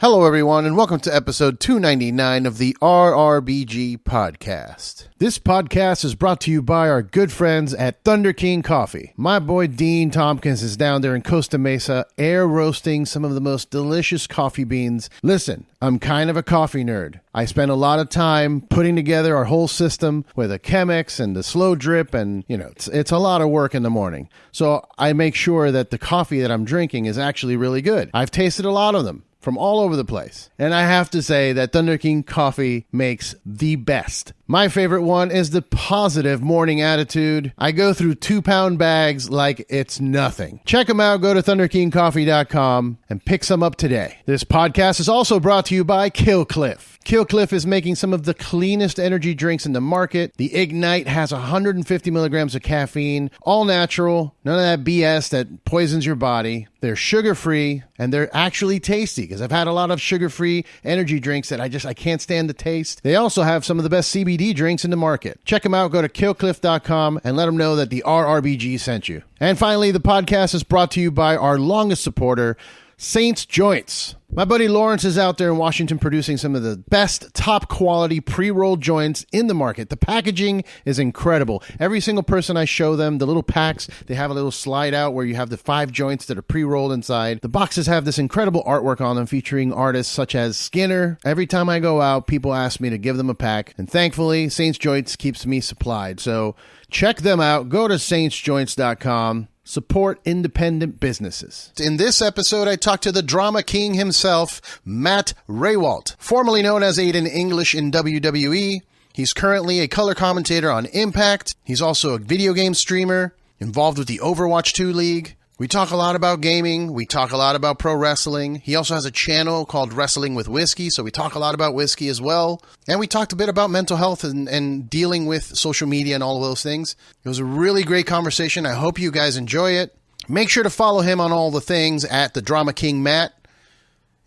Hello, everyone, and welcome to episode 299 of the RRBG podcast. This podcast is brought to you by our good friends at Thunderking Coffee. My boy Dean Tompkins is down there in Costa Mesa air roasting some of the most delicious coffee beans. Listen, I'm kind of a coffee nerd. I spend a lot of time putting together our whole system with a Chemex and the slow drip, and it's a lot of work in the morning. So I make sure that the coffee that I'm drinking is actually really good. I've tasted a lot of them from all over the place, and I have to say that Thunderking Coffee makes the best. My favorite one is the positive morning attitude. I go through 2-pound bags like it's nothing. Check them out. Go to thunderkingcoffee.com and pick some up today. This podcast is also brought to you by Killcliff. Killcliff is making some of the cleanest energy drinks in the market. The Ignite has 150 milligrams of caffeine, all natural, none of that BS that poisons your body. They're sugar-free, and they're actually tasty, because I've had a lot of sugar-free energy drinks that I can't stand the taste. They also have some of the best CBD drinks in the market. Check them out. Go to killcliff.com and let them know that the RRBG sent you. And finally, the podcast is brought to you by our longest supporter, Saints Joints. My buddy Lawrence is out there in Washington producing some of the best top quality pre-rolled joints in the market. The packaging is incredible. Every single person I show them, the little packs, they have a little slide out where you have the 5 joints that are pre-rolled inside. The boxes have this incredible artwork on them featuring artists such as Skinner. Every time I go out, people ask me to give them a pack, and thankfully, Saints Joints keeps me supplied. So check them out. Go to saintsjoints.com. Support independent businesses. In this episode, I talked to the Drama King himself, Matt Rehwoldt, formerly known as Aiden English in WWE. He's currently a color commentator on Impact. He's also a video game streamer, involved with the Overwatch 2 League. We talk a lot about gaming. We talk a lot about pro wrestling. He also has a channel called Wrestling with Whiskey, so we talk a lot about whiskey as well. And we talked a bit about mental health and dealing with social media and all of those things. It was a really great conversation. I hope you guys enjoy it. Make sure to follow him on all the things at the Drama King Matt.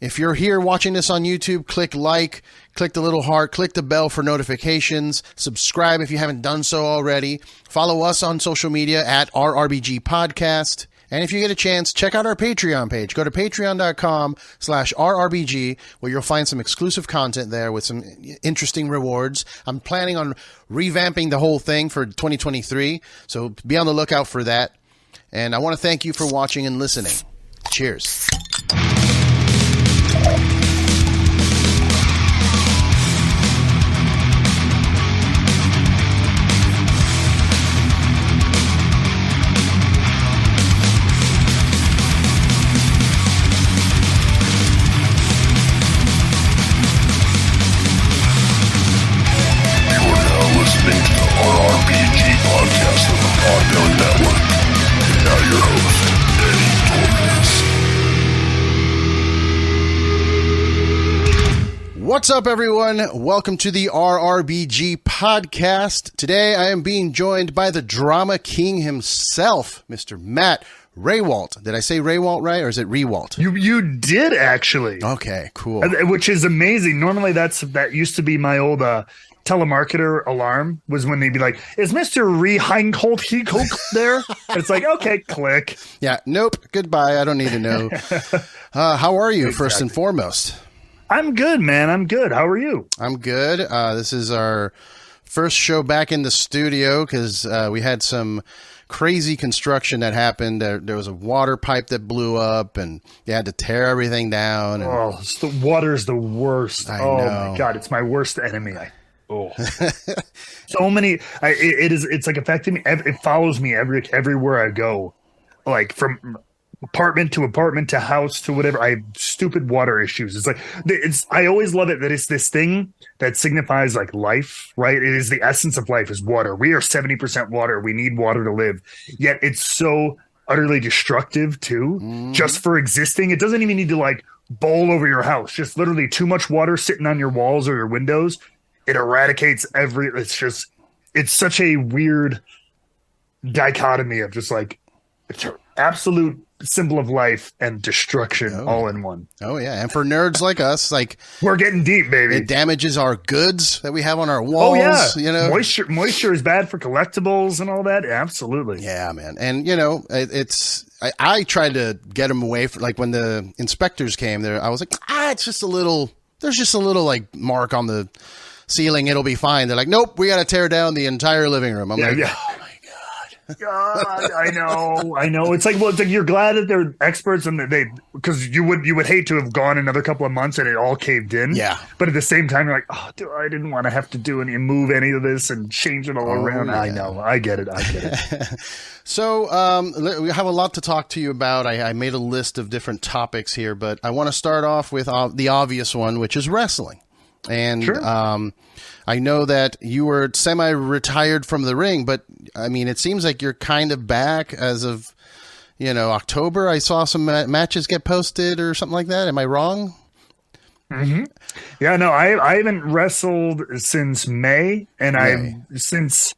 If you're here watching this on YouTube, click like, click the little heart, click the bell for notifications, subscribe if you haven't done so already. Follow us on social media at RRBG Podcast. And if you get a chance, check out our Patreon page. Go to patreon.com/RRBG, where you'll find some exclusive content there with some interesting rewards. I'm planning on revamping the whole thing for 2023, so be on the lookout for that. And I want to thank you for watching and listening. Cheers. What's up, everyone? Welcome to the RRBG podcast. Today, I am being joined by the Drama King himself, Mr. Matt Rehwoldt. Did I say Rehwoldt right, or is it Rehwoldt? You did, actually. Okay, cool. Which is amazing. Normally, that used to be my old telemarketer alarm, was when they'd be like, "Is Mr. Rehwoldt there?" And it's like, okay, click. Yeah, nope, goodbye. I don't need to know. How are you, Exactly. first and foremost? I'm good, man. I'm good. How are you? I'm good. This is our first show back in the studio because we had some crazy construction that happened. There was a water pipe that blew up, and they had to tear everything down. And Oh, the water's the worst. I Oh know. my God, it's my worst enemy. So many. It's like affecting me. It follows me everywhere I go, like from apartment to house to whatever. I have stupid water issues. It's like I always love it that it's this thing that signifies like life, right? It is the essence of life is water. We are 70% water. We need water to live. Yet it's so utterly destructive too, just for existing. It doesn't even need to like bowl over your house. Just literally too much water sitting on your walls or your windows. It eradicates it's such a weird dichotomy of just like absolute symbol of life and destruction all in one. Oh yeah, and for nerds like us, like we're getting deep, baby. It damages our goods that we have on our walls. Oh yeah, you know, moisture is bad for collectibles and all that. Absolutely. Yeah, man, and you know, I tried to get him away from, like when the inspectors came there, I was like, it's just a little, there's just a little like mark on the ceiling. It'll be fine. They're like, nope, we got to tear down the entire living room. I'm like, oh my God, I know. It's like, well, it's like you're glad that they're experts and that because you would hate to have gone another couple of months and it all caved in. Yeah. But at the same time, you're like, oh, dude, I didn't want to have to move any of this and change it all around. Yeah. I know. I get it. So we have a lot to talk to you about. I made a list of different topics here, but I want to start off with the obvious one, which is wrestling. And sure. I know that you were semi-retired from the ring, but I mean, it seems like you're kind of back as of, October. I saw some matches get posted or something like that. Am I wrong? Mm-hmm. Yeah, no, I haven't wrestled since May, and since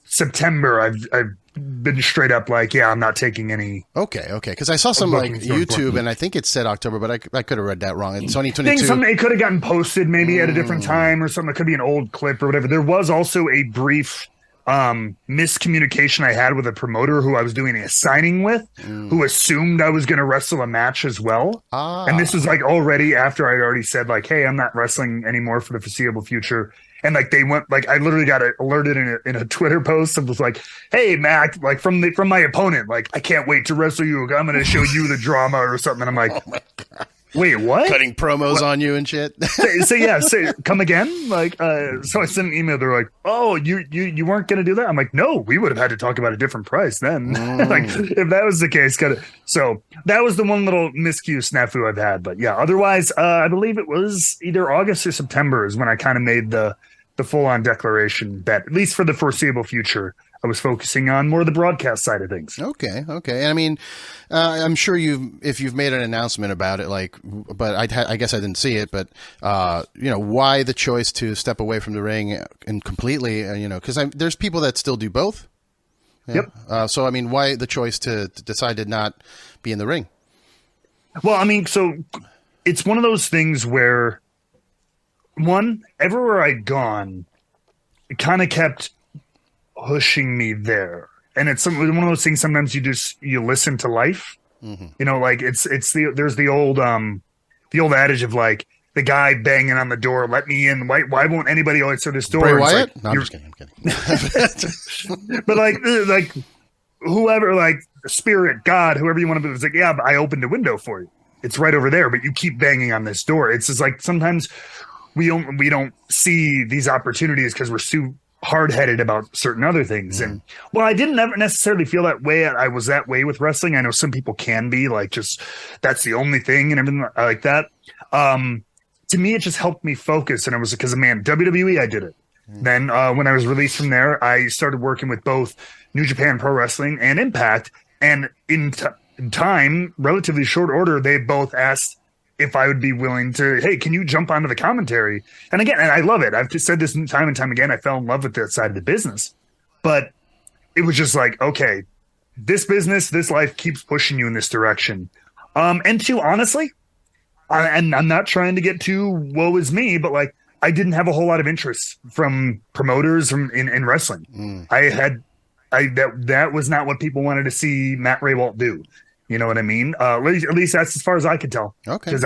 September, I've been straight up like, I'm not taking any. Okay. Because I saw some like YouTube, and I think it said October, but I could have read that wrong. It's 2022. It could have gotten posted maybe at a different time or something. It could be an old clip or whatever. There was also a brief miscommunication I had with a promoter who I was doing a signing with, who assumed I was going to wrestle a match as well. And this was like already after I'd already said like, hey, I'm not wrestling anymore for the foreseeable future. And like they went, like I literally got alerted in a Twitter post and was like, "Hey Mac, like from my opponent, like I can't wait to wrestle you. I'm going to show you the drama or something." And I'm like, "Oh my God. Wait, what? Cutting promos on you and shit." Say come again. Like, so I sent an email. They're like, "Oh, you weren't going to do that." I'm like, "No, we would have had to talk about a different price then." Like if that was the case, so that was the one little miscue snafu I've had. But yeah, otherwise, I believe it was either August or September is when I kind of made the full-on declaration that at least for the foreseeable future, I was focusing on more of the broadcast side of things. Okay. And I mean, I'm sure if you've made an announcement about it, like, but I guess I didn't see it, but, why the choice to step away from the ring and completely, because there's people that still do both. Yeah. Yep. So, I mean, why the choice to decide to not be in the ring? Well, I mean, so it's one of those things where everywhere I'd gone, it kind of kept pushing me there. And it's one of those things, sometimes you listen to life, like there's the old adage of like the guy banging on the door, let me in. Why won't anybody answer this door? Bray Wyatt? Like, no, I'm just kidding. But like whoever, like spirit, God, whoever you want to be, it's like, yeah, but I opened a window for you. It's right over there, but you keep banging on this door. It's just like, sometimes we don't see these opportunities because we're too hard-headed about certain other things. And well, I didn't ever necessarily feel that way. I was that way with wrestling. I know some people can be like, just that's the only thing and everything like that. To me, it just helped me focus. And it was because, man, WWE, I did it. Then when I was released from there, I started working with both New Japan Pro Wrestling and Impact. And in time, relatively short order, they both asked if I would be willing to, hey, can you jump onto the commentary? And again, and I love it. I've just said this time and time again. I fell in love with that side of the business. But it was just like, okay, this business, this life keeps pushing you in this direction. And two, honestly, and I'm not trying to get too woe is me, but like I didn't have a whole lot of interest from promoters in wrestling. That was not what people wanted to see Matt Rehwoldt do. You know what I mean? At least that's as far as I could tell. Okay. Because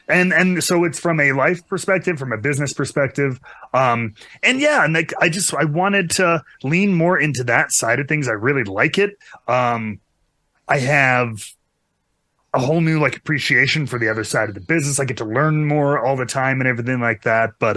and so it's from a life perspective, from a business perspective. And like I wanted to lean more into that side of things. I really like it. I have a whole new like appreciation for the other side of the business. I get to learn more all the time and everything like that. But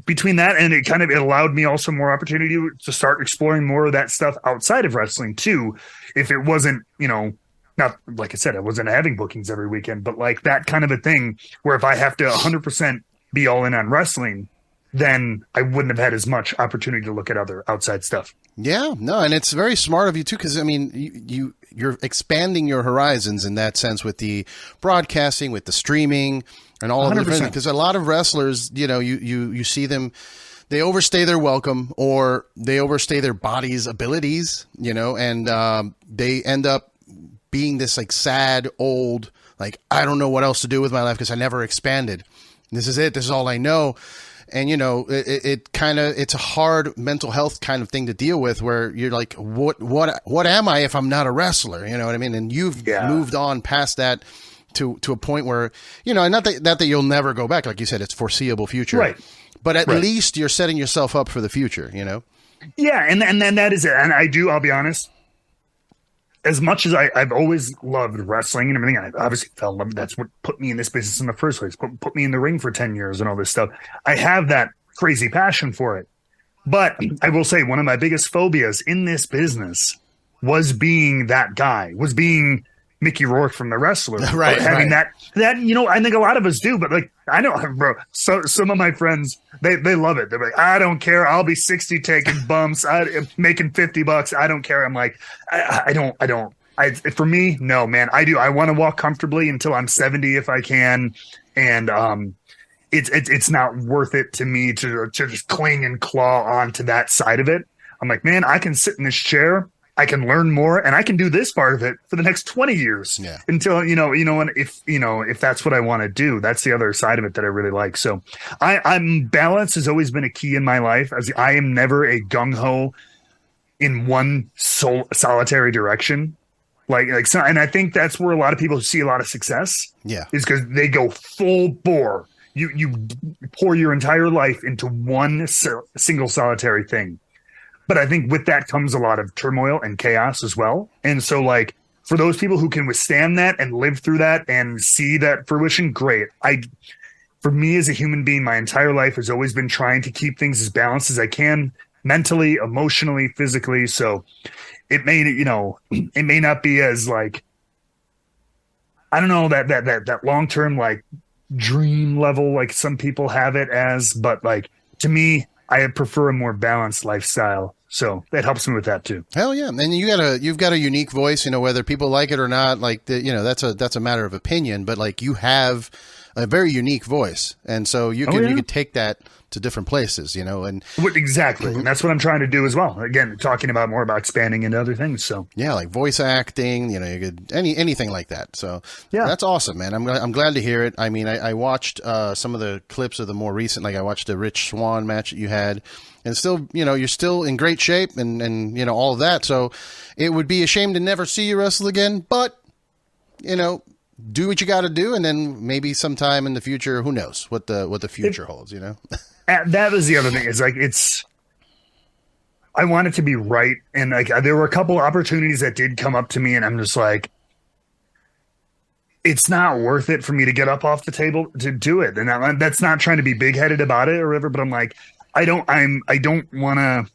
between that and it allowed me also more opportunity to start exploring more of that stuff outside of wrestling too. If it wasn't, not like I said, I wasn't having bookings every weekend, but like that kind of a thing where if I have to 100% be all in on wrestling, then I wouldn't have had as much opportunity to look at other outside stuff. Yeah, no, and it's very smart of you too, because I mean, you're expanding your horizons in that sense with the broadcasting, with the streaming, and all of the different. Because a lot of wrestlers, you see them, they overstay their welcome or they overstay their body's abilities, and they end up being this like sad old, like I don't know what else to do with my life because I never expanded. This is it. This is all I know. And, you know, it kind of, it's a hard mental health kind of thing to deal with, where you're like, what am I if I'm not a wrestler? You know what I mean? And you've moved on past that to a point where, you know, not that you'll never go back. Like you said, it's foreseeable future, right? But at least you're setting yourself up for the future, you know? Yeah. And then that is it. And I'll be honest, as much as I've always loved wrestling and everything, I obviously fell in love. That's what put me in this business in the first place, put me in the ring for 10 years and all this stuff. I have that crazy passion for it. But I will say one of my biggest phobias in this business was being that guy, was being Mickey Rourke from The Wrestler. Right. Having that, you know, I think a lot of us do, but like, I know, bro, so some of my friends, they love it. They're like, I don't care. I'll be 60 taking bumps, making $50. I don't care. I'm like, I don't. For me, no, man, I do. I want to walk comfortably until I'm 70 if I can. And, it's not worth it to me to just cling and claw onto that side of it. I'm like, man, I can sit in this chair, I can learn more, and I can do this part of it for the next 20 years until, and if that's what I want to do, that's the other side of it that I really like. So I'm balance has always been a key in my life, as I am never a gung ho in one solitary direction. Like so, and I think that's where a lot of people see a lot of success. Yeah, is because they go full bore. You pour your entire life into one single solitary thing. But I think with that comes a lot of turmoil and chaos as well. And so, like, for those people who can withstand that and live through that and see that fruition, great. For me as a human being, my entire life has always been trying to keep things as balanced as I can, mentally, emotionally, physically. So it may not be as, like, I don't know, that long-term, like, dream level like some people have it as, but like, to me, I prefer a more balanced lifestyle. So that helps me with that too. Hell yeah. And you've got a unique voice, you know, whether people like it or not, like that's a matter of opinion, but like you have a very unique voice. And so you can take that to different places, you know, and exactly. And that's what I'm trying to do as well. Again, talking about more about expanding into other things. So yeah, like voice acting, you know, you could anything like that. So yeah, that's awesome, man. I'm glad to hear it. I mean, I watched some of the clips of the more recent, like I watched the Rich Swann match that you had, and still, you know, you're still in great shape and you know, all of that. So it would be a shame to never see you wrestle again, but you know, do what you got to do, and then maybe sometime in the future, who knows what the future holds, you know? That was the other thing. Is like, I want it to be right. And like, there were a couple opportunities that did come up to me, and I'm just like, it's not worth it for me to get up off the table to do it. And that's not trying to be big headed about it or whatever, but I'm like, I don't want to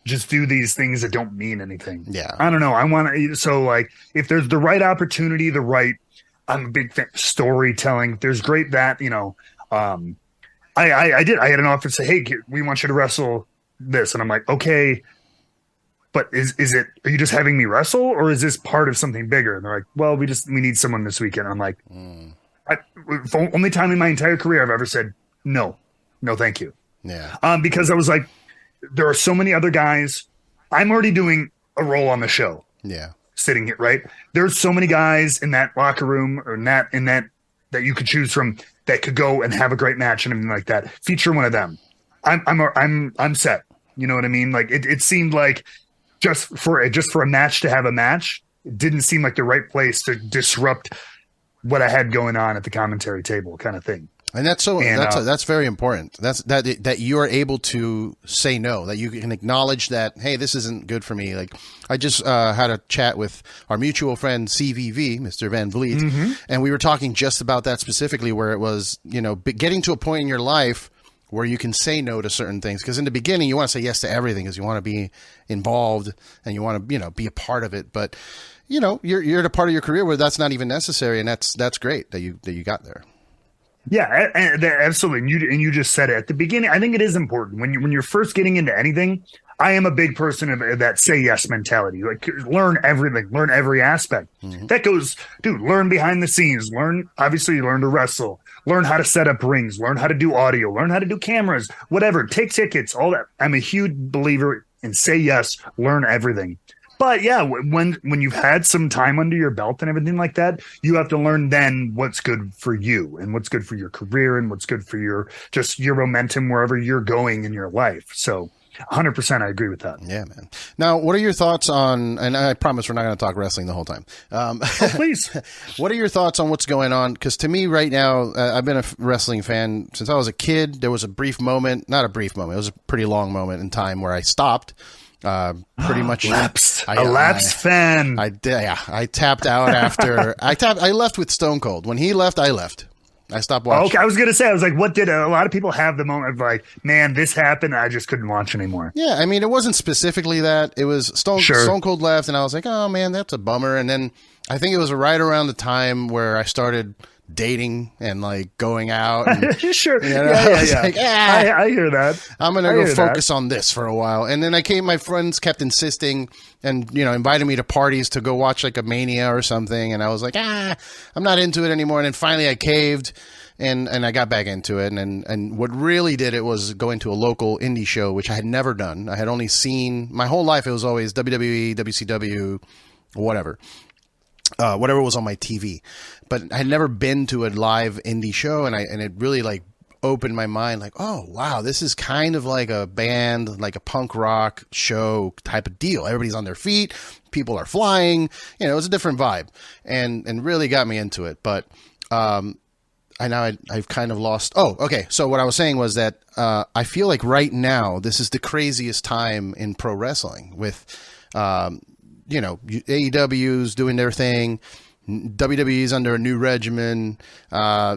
just do these things that don't mean anything. Yeah. I don't know. I want to, so like, if there's the right opportunity, I'm a big fan of storytelling. There's great that, you know, I had an offer to say, hey, we want you to wrestle this. And I'm like, okay, but are you just having me wrestle, or is this part of something bigger? And they're like, well, we need someone this weekend. I'm like, only time in my entire career I've ever said, no, thank you. Yeah. Because I was like, there are so many other guys. I'm already doing a role on the show. Yeah. Sitting here, right? There's so many guys in that locker room or in that that you could choose from that could go and have a great match and everything like that. Feature one of them. I'm set. You know what I mean? Like it seemed like just for a match to have a match, it didn't seem like the right place to disrupt what I had going on at the commentary table, kind of thing. And that's very important. That you are able to say no, that you can acknowledge that, hey, this isn't good for me. Like I just had a chat with our mutual friend CVV, Mr. Van Vliet, and we were talking just about that specifically, where it was, you know, getting to a point in your life where you can say no to certain things. Because in the beginning, you want to say yes to everything because you want to be involved and you want to, you know, be a part of it. But you know, you're at a part of your career where that's not even necessary, and that's great that you got there. Yeah, absolutely. And you just said it at the beginning. I think it is important when you're first getting into anything. I am a big person of that say yes mentality. Like learn everything, learn every aspect. That goes, dude, learn behind the scenes, learn to wrestle, learn how to set up rings, learn how to do audio, learn how to do cameras, whatever, take tickets, all that. I'm a huge believer in say yes, learn everything. But yeah, when you've had some time under your belt and everything like that, you have to learn then what's good for you and what's good for your career and what's good for your momentum wherever you're going in your life. So 100% I agree with that. Yeah, man. Now, what are your thoughts on, and I promise we're not going to talk wrestling the whole time. Oh, please. What are your thoughts on what's going on? Because to me right now, I've been a wrestling fan since I was a kid. There was a brief moment, not a brief moment, it was a pretty long moment in time where I stopped. Pretty much a lapsed fan. I did. Yeah, I tapped out after I left with Stone Cold. When he left, I left. I stopped watching. Okay, I was gonna say, I was like, what did a lot of people have the moment of like, man, this happened, I just couldn't watch anymore. Yeah, I mean, it wasn't specifically that. It was Stone Cold left, and I was like, oh man, that's a bummer. And then I think it was right around the time where I started dating and like going out. And, sure. You know, yeah. Like, I hear that. I'm going to go focus on this for a while. And then my friends kept insisting and, invited me to parties to go watch like a Mania or something. And I was like, I'm not into it anymore. And then finally I caved and I got back into it. And what really did it was going to a local indie show, which I had never done. I had only seen my whole life. It was always WWE, WCW, whatever was on my TV. But I had never been to a live indie show, and it really like opened my mind. Like, oh wow, this is kind of like a band, like a punk rock show type of deal. Everybody's on their feet, people are flying. It was a different vibe, and really got me into it. But I've kind of lost. Oh, okay. So what I was saying was that I feel like right now this is the craziest time in pro wrestling with. AEW's doing their thing. WWE's under a new regimen.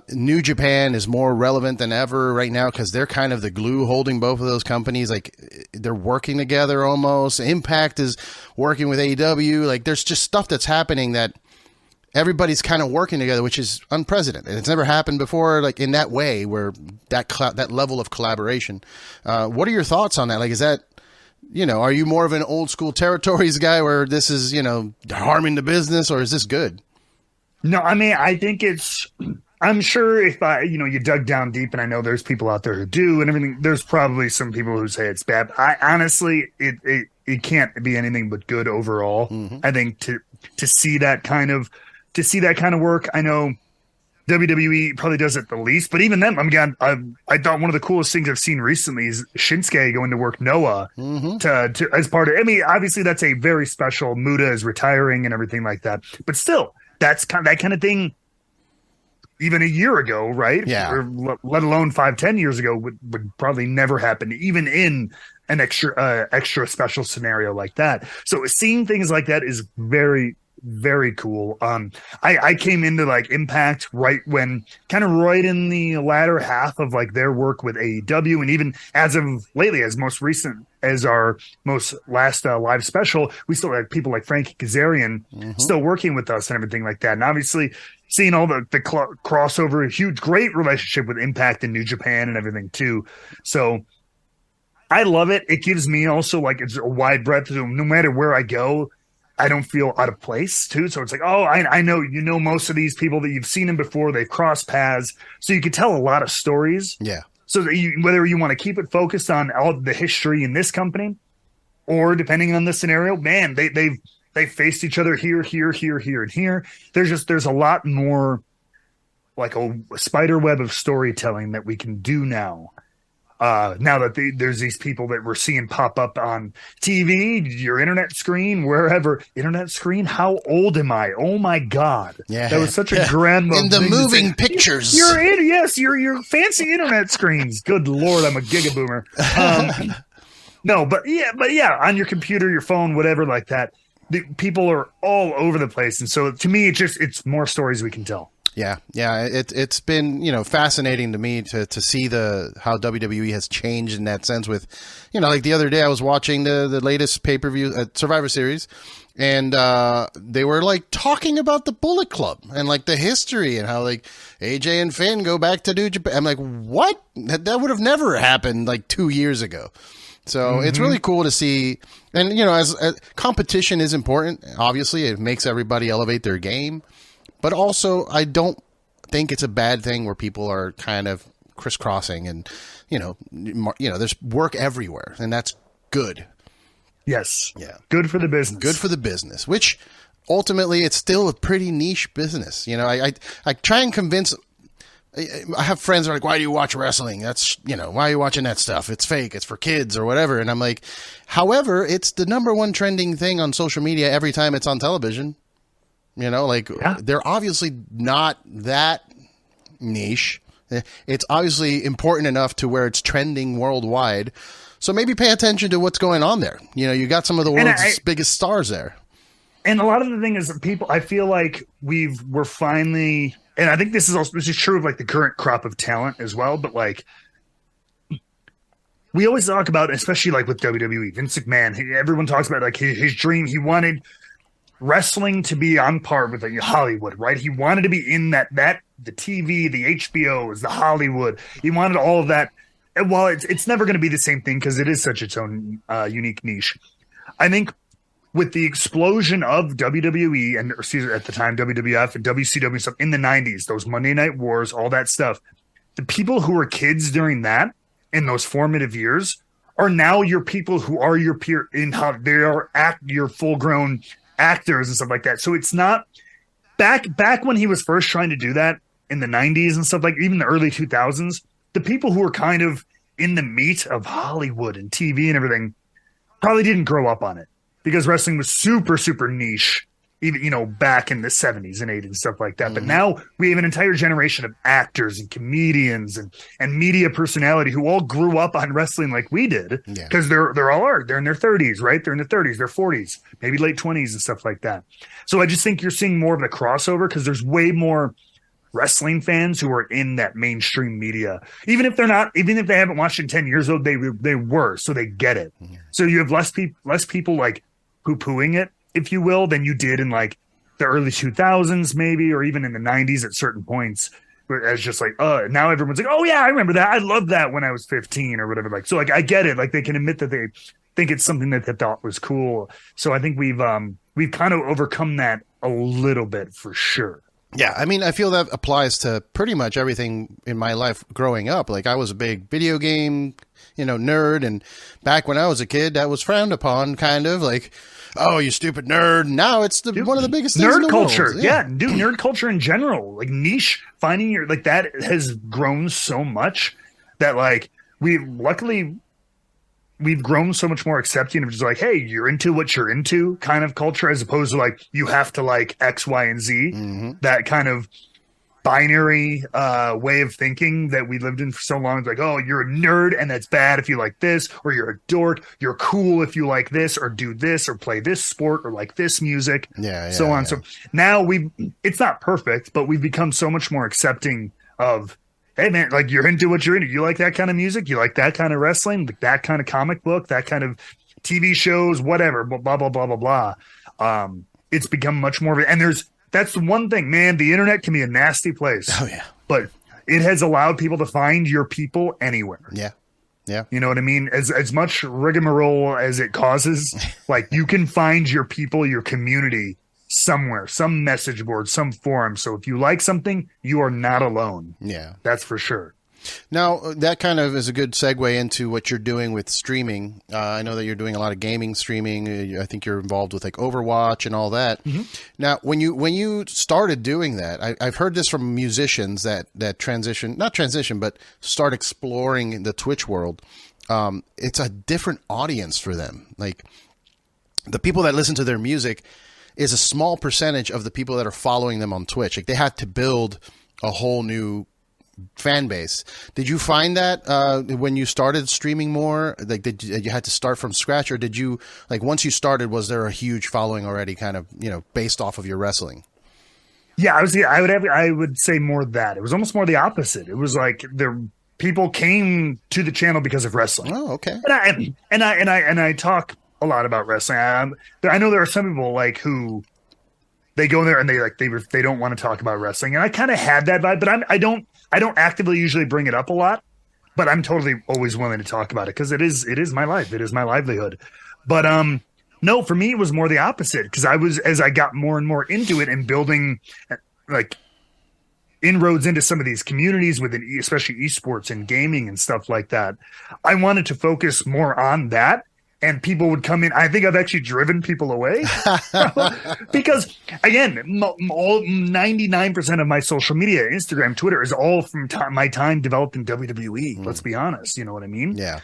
New Japan is more relevant than ever right now because they're kind of the glue holding both of those companies. Like they're working together almost. Impact is working with AEW. Like there's just stuff that's happening that everybody's kind of working together, which is unprecedented. It's never happened before, like in that way, where that level of collaboration. What are your thoughts on that? Like, is that are you more of an old school territories guy where this is, harming the business, or is this good? No, I mean, I think I'm sure if you dug down deep, and I know there's people out there who do and everything, there's probably some people who say it's bad. I honestly, it can't be anything but good overall. Mm-hmm. I think to see that kind of work, I know WWE probably does it the least, but even then, I thought one of the coolest things I've seen recently is Shinsuke going to work Noah to as part of. I mean, obviously that's a very special. Muda is retiring and everything like that, but still, that's that kind of thing. Even a year ago, right? Yeah. Or let alone 5-10 years ago would probably never happen, even in an extra special scenario like that. So seeing things like that is very, very cool. I came into like Impact right when kind of right in the latter half of like their work with AEW, and even as of lately, as most recent as our most last live special, we still have people like Frankie Kazarian still working with us and everything like that. And obviously seeing all the crossover, huge, great relationship with Impact and New Japan and everything too. So I love it. It gives me also like it's a wide breadth. So no matter where I go, I don't feel out of place too. So it's like, oh, I know, most of these people that you've seen them before, they've crossed paths. So you could tell a lot of stories. Yeah. So that whether you want to keep it focused on all the history in this company, or depending on the scenario, man, they've faced each other here, and here. There's a lot more like a spider web of storytelling that we can do now. Now that there's these people that we're seeing pop up on TV, your internet screen, wherever. Internet screen? How old am I? Oh my God. Yeah. That was such a grandma. In the moving pictures. Your fancy internet screens. Good Lord, I'm a gigaboomer. No, but yeah, on your computer, your phone, whatever like that. People are all over the place. And so to me, it's more stories we can tell. Yeah. It's been, fascinating to me to see how WWE has changed in that sense with, like the other day I was watching the latest pay-per-view Survivor Series, and they were like talking about the Bullet Club and like the history and how like AJ and Finn go back to New Japan. I'm like, what? That would have never happened like 2 years ago. So it's really cool to see. And, as competition is important, obviously it makes everybody elevate their game. But also, I don't think it's a bad thing where people are kind of crisscrossing and, there's work everywhere, and that's good. Yes. Yeah. Good for the business. Good for the business, which ultimately it's still a pretty niche business. You know, I try and convince. I have friends that are like, why do you watch wrestling? That's, you know, why are you watching that stuff? It's fake. It's for kids or whatever. And I'm like, however, it's the number one trending thing on social media every time it's on television. You know, like they're obviously not that niche. It's obviously important enough to where it's trending worldwide. So maybe pay attention to what's going on there. You know, you got some of the world's biggest stars there. And a lot of the thing is that people, I feel like we're finally, and I think this is true of like the current crop of talent as well. But like, we always talk about, especially like with WWE, Vince McMahon, everyone talks about like his dream. He wanted wrestling to be on par with like Hollywood, right? He wanted to be in that the TV, the HBOs, the Hollywood. He wanted all of that. And while it's never going to be the same thing because it is such its own unique niche, I think with the explosion of WWE and at the time WWF and WCW stuff in the 90s, those Monday Night Wars, all that stuff, the people who were kids during that in those formative years are now your people who are your peer in how they are your full grown actors and stuff like that. So it's not back when he was first trying to do that in the 90s and stuff, like even the early 2000s, the people who were kind of in the meat of Hollywood and TV and everything probably didn't grow up on it because wrestling was super, super niche, even, you know, back in the 70s and 80s and stuff like that. Mm-hmm. But now we have an entire generation of actors and comedians and media personality who all grew up on wrestling like we did because they're in their 30s, right? They're in their 30s, their 40s, maybe late 20s and stuff like that. So I just think you're seeing more of the crossover because there's way more wrestling fans who are in that mainstream media, even if they haven't watched it in 10 years old, they were, so they get it. Mm-hmm. So you have less people like poo-pooing it, if you will, than you did in like the early 2000s maybe, or even in the 90s at certain points, as just like, now everyone's like, oh yeah, I remember that. I loved that when I was 15 or whatever. Like, so like, I get it. Like they can admit that they think it's something that they thought was cool. So I think we've kind of overcome that a little bit for sure. Yeah, I mean, I feel that applies to pretty much everything in my life growing up. Like, I was a big video game, you know, nerd, and back when I was a kid, that was frowned upon, kind of like, oh, you stupid nerd. Now it's one of the biggest things in the culture. World. Yeah, dude, nerd culture in general, like niche, finding your, like that has grown so much that like we've grown so much more accepting of just like, hey, you're into what you're into kind of culture, as opposed to like, you have to like X, Y, and Z, mm-hmm. that kind of binary way of thinking that we lived in for so long. It's like, oh, you're a nerd and that's bad if you like this, or you're a dork, you're cool if you like this, or do this, or play this sport, or like this music, so on. Yeah. So now it's not perfect, but we've become so much more accepting of, hey man, like you're into what you're into. You like that kind of music, you like that kind of wrestling, like that kind of comic book, that kind of TV shows, whatever, blah, blah, blah, blah, blah. It's become much more of it. And that's the one thing, man, the internet can be a nasty place. Oh yeah. But it has allowed people to find your people anywhere. Yeah. Yeah. You know what I mean? As much rigmarole as it causes, like you can find your people, your community somewhere, some message board, some forum. So if you like something, you are not alone. Yeah. That's for sure. Now, that kind of is a good segue into what you're doing with streaming. I know that you're doing a lot of gaming streaming. I think you're involved with like Overwatch and all that. Mm-hmm. Now, when you started doing that, I've heard this from musicians that but start exploring the Twitch world. It's a different audience for them. Like the people that listen to their music is a small percentage of the people that are following them on Twitch. Like they had to build a whole new fan base. Did you find that when you started streaming more, like you had to start from scratch, or did you, like once you started, was there a huge following already, kind of, you know, based off of your wrestling? Yeah, I would say more that it was almost more the opposite. It was like the people came to the channel because of wrestling. Oh, okay. And I talk a lot about wrestling. I know there are some people like who they go there and they don't want to talk about wrestling, and I kind of had that vibe, but I don't actively usually bring it up a lot, but I'm totally always willing to talk about it because it is my life, it is my livelihood. But no, for me it was more the opposite, because as I got more and more into it and building like inroads into some of these communities within especially esports and gaming and stuff like that, I wanted to focus more on that and people would come in. I think I've actually driven people away because, again, all 99% of my social media, Instagram, Twitter, is all from my time developed in WWE. Let's be honest. You know what I mean? Yeah.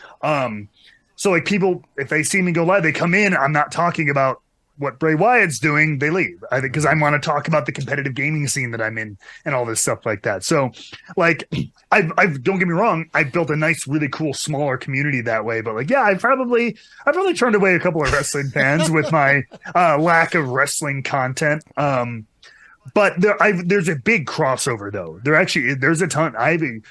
So like people, if they see me go live, they come in. I'm not talking about what Bray Wyatt's doing. They leave. I think because I want to talk about the competitive gaming scene that I'm in and all this stuff like that. So like, I've don't get me wrong. I've built a nice, really cool, smaller community that way. But like, yeah, I've probably turned away a couple of wrestling fans with my lack of wrestling content. But there's a big crossover though. There's a ton. I have an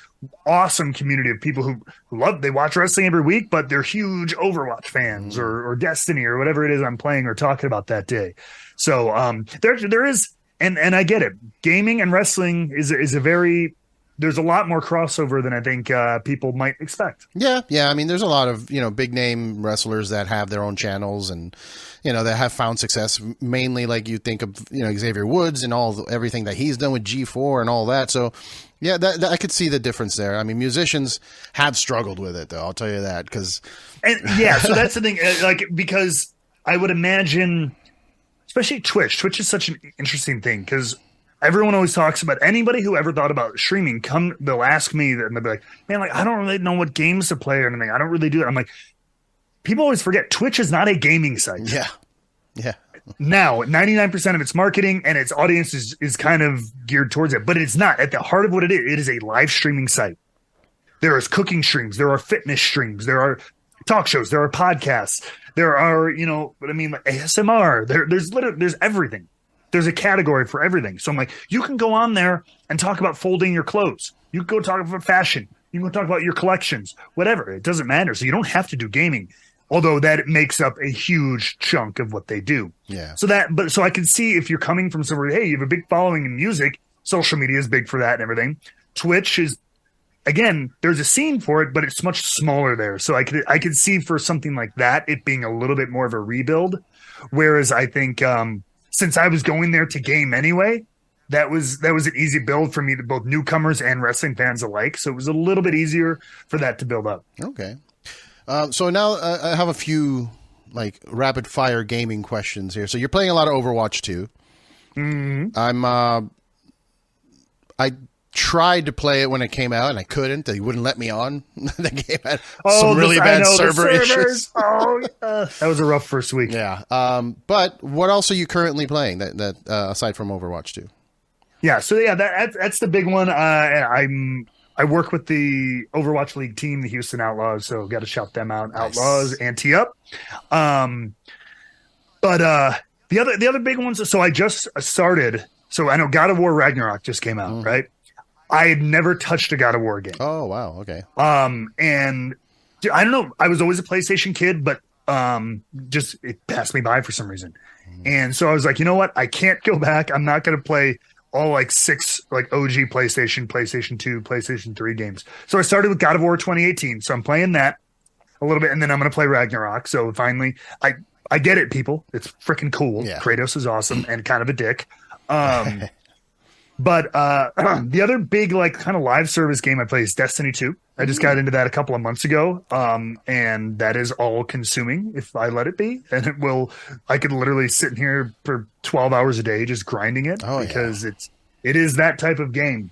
awesome community of people who they watch wrestling every week, but they're huge Overwatch fans or Destiny or whatever it is I'm playing or talking about that day. So there is, and I get it. Gaming and wrestling is a very, there's a lot more crossover than I think people might expect. Yeah. I mean, there's a lot of big name wrestlers that have their own channels and that have found success. Mainly, like you think of Xavier Woods and everything that he's done with G4 and all that. So yeah, that I could see the difference there. I mean, musicians have struggled with it, though. I'll tell you that so that's the thing. Like because I would imagine, especially Twitch. Twitch is such an interesting thing because everyone always talks about anybody who ever thought about streaming. They'll ask me and they'll be like, "Man, like I don't really know what games to play or anything. I don't really do it." I'm like, people always forget Twitch is not a gaming site. Yeah. Now, 99% of its marketing and its audience is kind of geared towards it, but it's not. At the heart of what it is a live streaming site. There is cooking streams, there are fitness streams, there are talk shows, there are podcasts, there are, like ASMR. There's everything. There's a category for everything. So I'm like, you can go on there and talk about folding your clothes. You can go talk about fashion. You can go talk about your collections, whatever. It doesn't matter. So you don't have to do gaming. Although that makes up a huge chunk of what they do. Yeah. So I can see if you're coming from somewhere, hey, you have a big following in music, social media is big for that and everything. Twitch is, again, there's a scene for it, but it's much smaller there. So I could see for something like that, it being a little bit more of a rebuild. Whereas I think since I was going there to game anyway, that was an easy build for me to both newcomers and wrestling fans alike. So it was a little bit easier for that to build up. Okay. So now I have a few like rapid fire gaming questions here. So you're playing a lot of Overwatch 2. Mm-hmm. I tried to play it when it came out and I couldn't. They wouldn't let me on. The game had some really bad server issues. Oh, yeah. That was a rough first week. Yeah. But what else are you currently playing that aside from Overwatch 2? Yeah. So yeah, that's the big one. I work with the Overwatch League team, the Houston Outlaws, so got to shout them out. Nice. Outlaws, ante up. But the other big ones. So I just started. So I know God of War Ragnarok just came out, right? I had never touched a God of War game. Oh wow, okay. And I don't know. I was always a PlayStation kid, but just it passed me by for some reason. And so I was like, you know what? I can't go back. I'm not going to play all like 6 like OG PlayStation 2, PlayStation 3 games. So I started with God of War 2018. So I'm playing that a little bit, and then I'm going to play Ragnarok. So finally, I get it, people. It's freaking cool. Yeah. Kratos is awesome and kind of a dick. But the other big like kind of live service game I play is Destiny 2. I just got into that a couple of months ago, and that is all consuming if I let it be. And I could literally sit in here for 12 hours a day just grinding it because it is that type of game.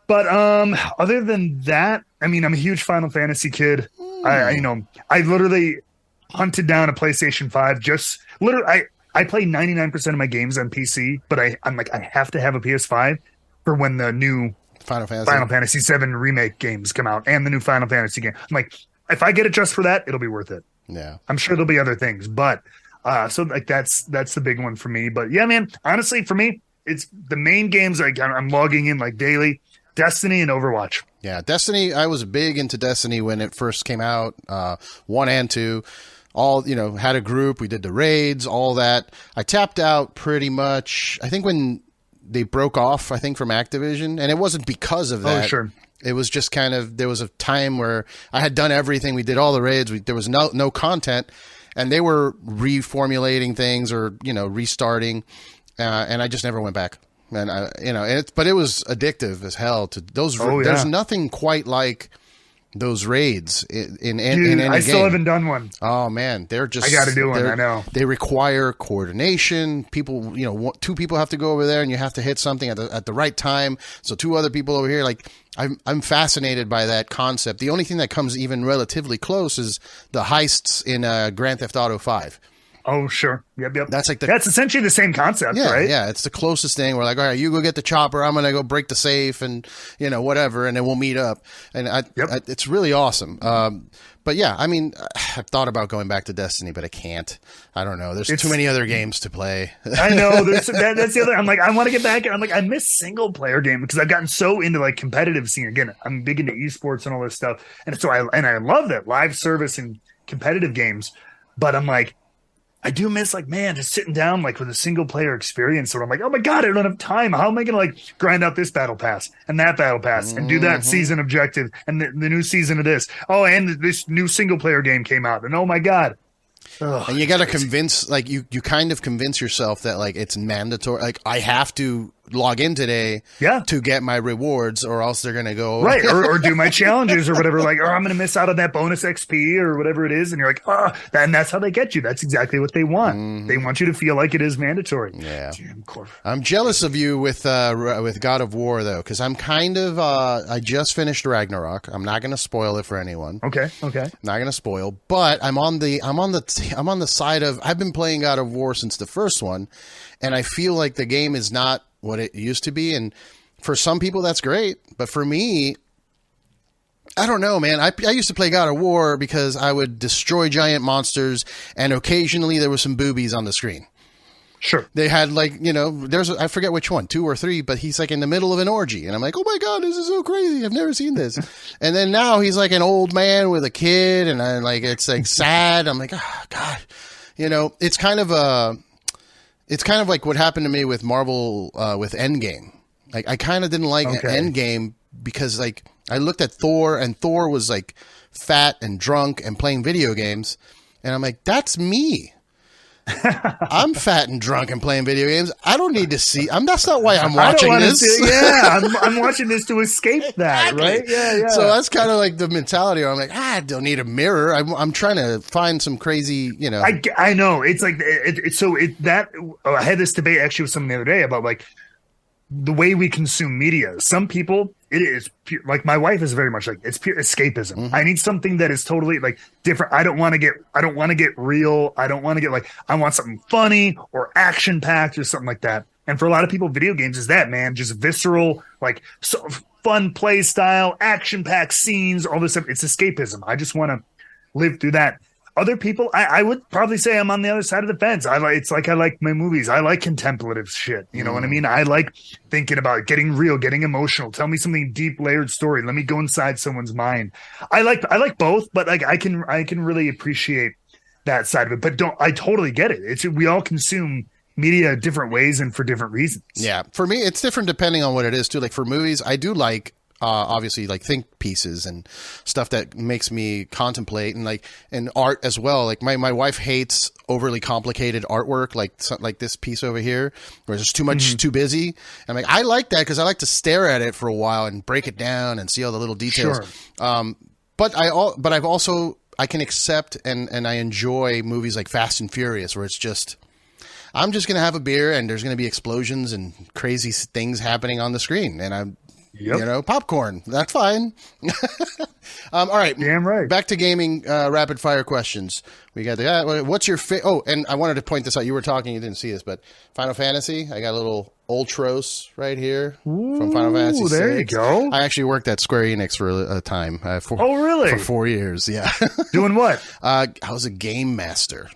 But other than that, I mean, I'm a huge Final Fantasy kid. I literally hunted down a PlayStation 5. I play 99% of my games on PC, but I'm like, I have to have a PS5 for when the new Final Fantasy 7 remake games come out and the new Final Fantasy game. I'm like, if I get it just for that, it'll be worth it. Yeah. I'm sure there'll be other things, but so like that's the big one for me. But yeah, man, honestly, for me, it's the main games like I'm logging in like daily, Destiny and Overwatch. Yeah, Destiny, I was big into Destiny when it first came out, 1 and 2. All, had a group. We did the raids, all that. I tapped out pretty much, I think when they broke off, from Activision. And it wasn't because of that. Oh, sure. It was just kind of, there was a time where I had done everything. We did all the raids. There was no content. And they were reformulating things or, restarting. And I just never went back. And, but it was addictive as hell to those. There's nothing quite like those raids in Dude, any game. I still haven't done one. Oh man, they're just. I got to do one. I know they require coordination. People, two people have to go over there, and you have to hit something at the right time. So two other people over here, like I'm fascinated by that concept. The only thing that comes even relatively close is the heists in Grand Theft Auto 5. Oh, sure. Yep. That's essentially the same concept, right? Yeah, it's the closest thing. We're like, all right, you go get the chopper. I'm going to go break the safe and, whatever, and then we'll meet up. And it's really awesome. But yeah, I mean, I've thought about going back to Destiny, but I can't. I don't know. There's too many other games to play. I know. That's the other. I'm like, I want to get back. And I'm like, I miss single player game because I've gotten so into like competitive scene. Again, I'm big into esports and all this stuff. And so I love that live service and competitive games. But I'm like, I do miss like, man, just sitting down like with a single player experience. So I'm like, oh my God, I don't have time. How am I going to like grind out this battle pass and that battle pass and do that season objective and the new season of this? Oh, and this new single player game came out. And oh my God. Ugh, and you got to convince, like you kind of convince yourself that like it's mandatory. Like I have to log in today to get my rewards or else they're going to go right. or do my challenges or whatever. Like, I'm going to miss out on that bonus XP or whatever it is. And you're like, and that's how they get you. That's exactly what they want. They want you to feel like it is mandatory. Yeah. I'm jealous of you with God of War though. Cause I'm kind of, I just finished Ragnarok. I'm not going to spoil it for anyone. Okay. Not going to spoil, but I'm on the side of, I've been playing God of War since the first one. And I feel like the game is not what it used to be. And for some people, that's great. But for me, I don't know, man. I used to play God of War because I would destroy giant monsters. And occasionally there was some boobies on the screen. Sure. They had like, I forget which one, 2 or 3, but he's like in the middle of an orgy. And I'm like, oh my God, this is so crazy. I've never seen this. And then now he's like an old man with a kid. And I'm like, it's like sad. I'm like, oh God, it's kind of like what happened to me with Marvel, with Endgame. Like I kind of didn't like Endgame because like I looked at Thor and Thor was like fat and drunk and playing video games. And I'm like, that's me. I'm fat and drunk and playing video games. I don't need to see. That's not why I'm watching this. I'm watching this to escape that, right? Yeah. So that's kind of like the mentality where I'm like, I don't need a mirror. I'm trying to find some crazy, I know. It's like I had this debate actually with someone the other day about like the way we consume media. Some people, it is pure, like my wife is very much like it's pure escapism. I need something that is totally like different. I don't want to get real. I don't want to get like, I want something funny or action packed or something like that. And for a lot of people, video games is that, man, just visceral, like so fun play style, action packed scenes, all this stuff. It's escapism. I just want to live through that. Other people, I would probably say I'm on the other side of the fence. I like my movies. I like contemplative shit. You know what I mean? I like thinking about getting real, getting emotional. Tell me something deep, layered story. Let me go inside someone's mind. I like both, but like I can really appreciate that side of it. But I totally get it. We all consume media different ways and for different reasons. Yeah, for me, it's different depending on what it is too. Like for movies, I do like. Obviously like think pieces and stuff that makes me contemplate and art as well. Like my wife hates overly complicated artwork, like this piece over here where it's just too much, too busy. And I'm like, I like that because I like to stare at it for a while and break it down and see all the little details. Sure. But I can accept and I enjoy movies like Fast and Furious where it's just, I'm just going to have a beer and there's going to be explosions and crazy things happening on the screen. And I'm, popcorn. That's fine. All right. Damn right. Back to gaming, rapid fire questions. We got what's your and I wanted to point this out. You were talking, you didn't see this, but Final Fantasy. I got a little Ultros right here from Final Fantasy. There you go. I actually worked at Square Enix for a time. Really? For 4 years. Yeah. Doing what? I was a game master.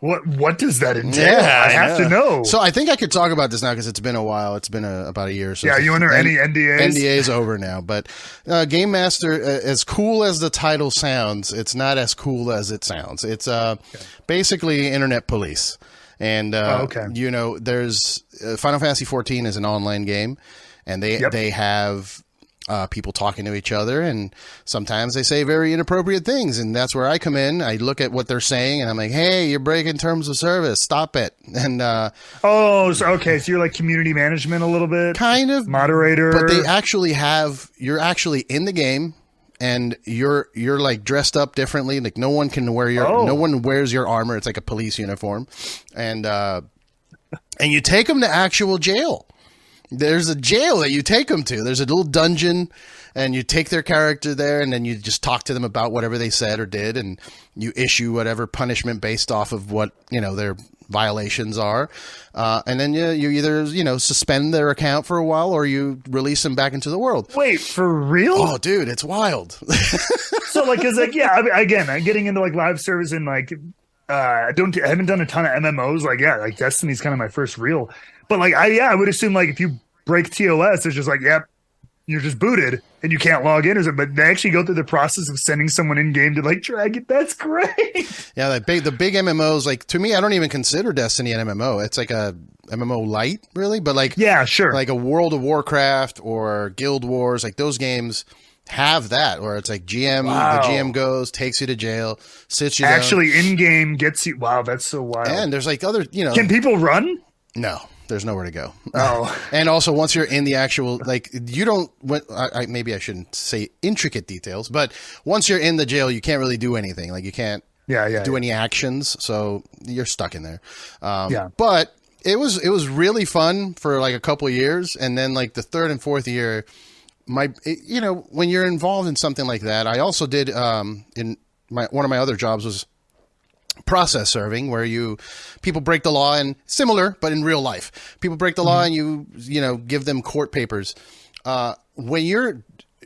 What does that entail? Yeah, I have to know. So I think I could talk about this now because it's been a while. It's been about a year. So yeah, you under any NDAs? NDA's over now. But Game Master, as cool as the title sounds, it's not as cool as it sounds. It's basically internet police. And, there's Final Fantasy 14 is an online game. And they have people talking to each other, and sometimes they say very inappropriate things, and that's where I come in. I look at what they're saying, and I'm like, hey, you're breaking terms of service. Stop it. And so you're like community management a little bit? Kind of. Moderator. But they actually you're actually in the game, and you're like dressed up differently. Like no one wears your armor. It's like a police uniform. And you take them to actual jail. There's a jail that you take them to. There's a little dungeon, and you take their character there, and then you just talk to them about whatever they said or did, and you issue whatever punishment based off of what, their violations are. And then you either, suspend their account for a while, or you release them back into the world. Wait, for real? Oh, dude, it's wild. So like, cause like, yeah, again, I'm getting into like live service, and like, I haven't done a ton of MMOs. Like Destiny's kind of my first real. But like, I would assume like if you break TOS, it's just like, yep, you're just booted and you can't log in. But they actually go through the process of sending someone in game to like drag it. That's great. Yeah, the big MMOs, like to me, I don't even consider Destiny an MMO. It's like a MMO light, really. But like, yeah, sure, like a World of Warcraft or Guild Wars, like those games have that, where it's like GM, wow. The GM goes, takes you to jail, sits you actually down. In game gets you. Wow, that's so wild. And there's like other, Can people run? No. There's nowhere to go. Oh. And also, once you're in the actual, like, you don't, maybe I shouldn't say intricate details, but once you're in the jail, you can't really do anything. Like, you can't do any actions, so you're stuck in there. But it was really fun for, like, a couple of years, and then, like, the third and fourth year, when you're involved in something like that, I also did, one of my other jobs was process serving, where people break the law, and similar but in real life, people break the law and you give them court papers. When you're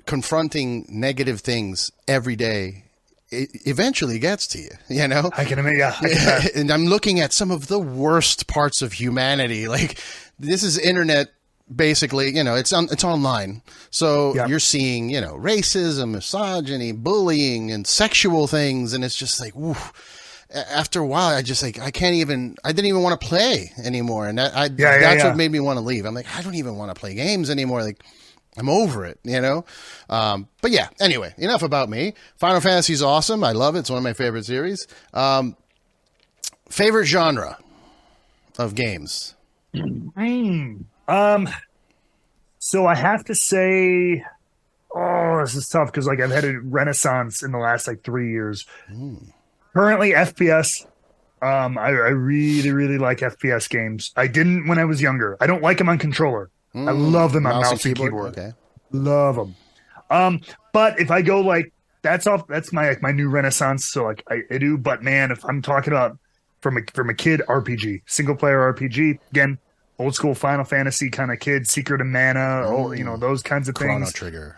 confronting negative things every day, it eventually gets to you. I can imagine. And I'm looking at some of the worst parts of humanity. Like, this is internet. Basically, it's online. So you're seeing, racism, misogyny, bullying, and sexual things, and it's just like, woo. After a while, I didn't even want to play anymore. And that's what made me want to leave. I'm like, I don't even want to play games anymore. Like, I'm over it, But yeah, anyway, enough about me. Final Fantasy is awesome. I love it. It's one of my favorite series. Favorite genre of games? So I have to say, this is tough because like I've had a renaissance in the last like 3 years. Currently FPS. I really, really like FPS games. I didn't when I was younger. I don't like them on controller. I love them on mouse and keyboard. Okay. Love them. But if I go like, that's my new renaissance. So like I do, but man, if I'm talking about from a kid RPG, single player RPG, again, old school Final Fantasy kind of kid, Secret of Mana, those kinds of things. Chrono Trigger.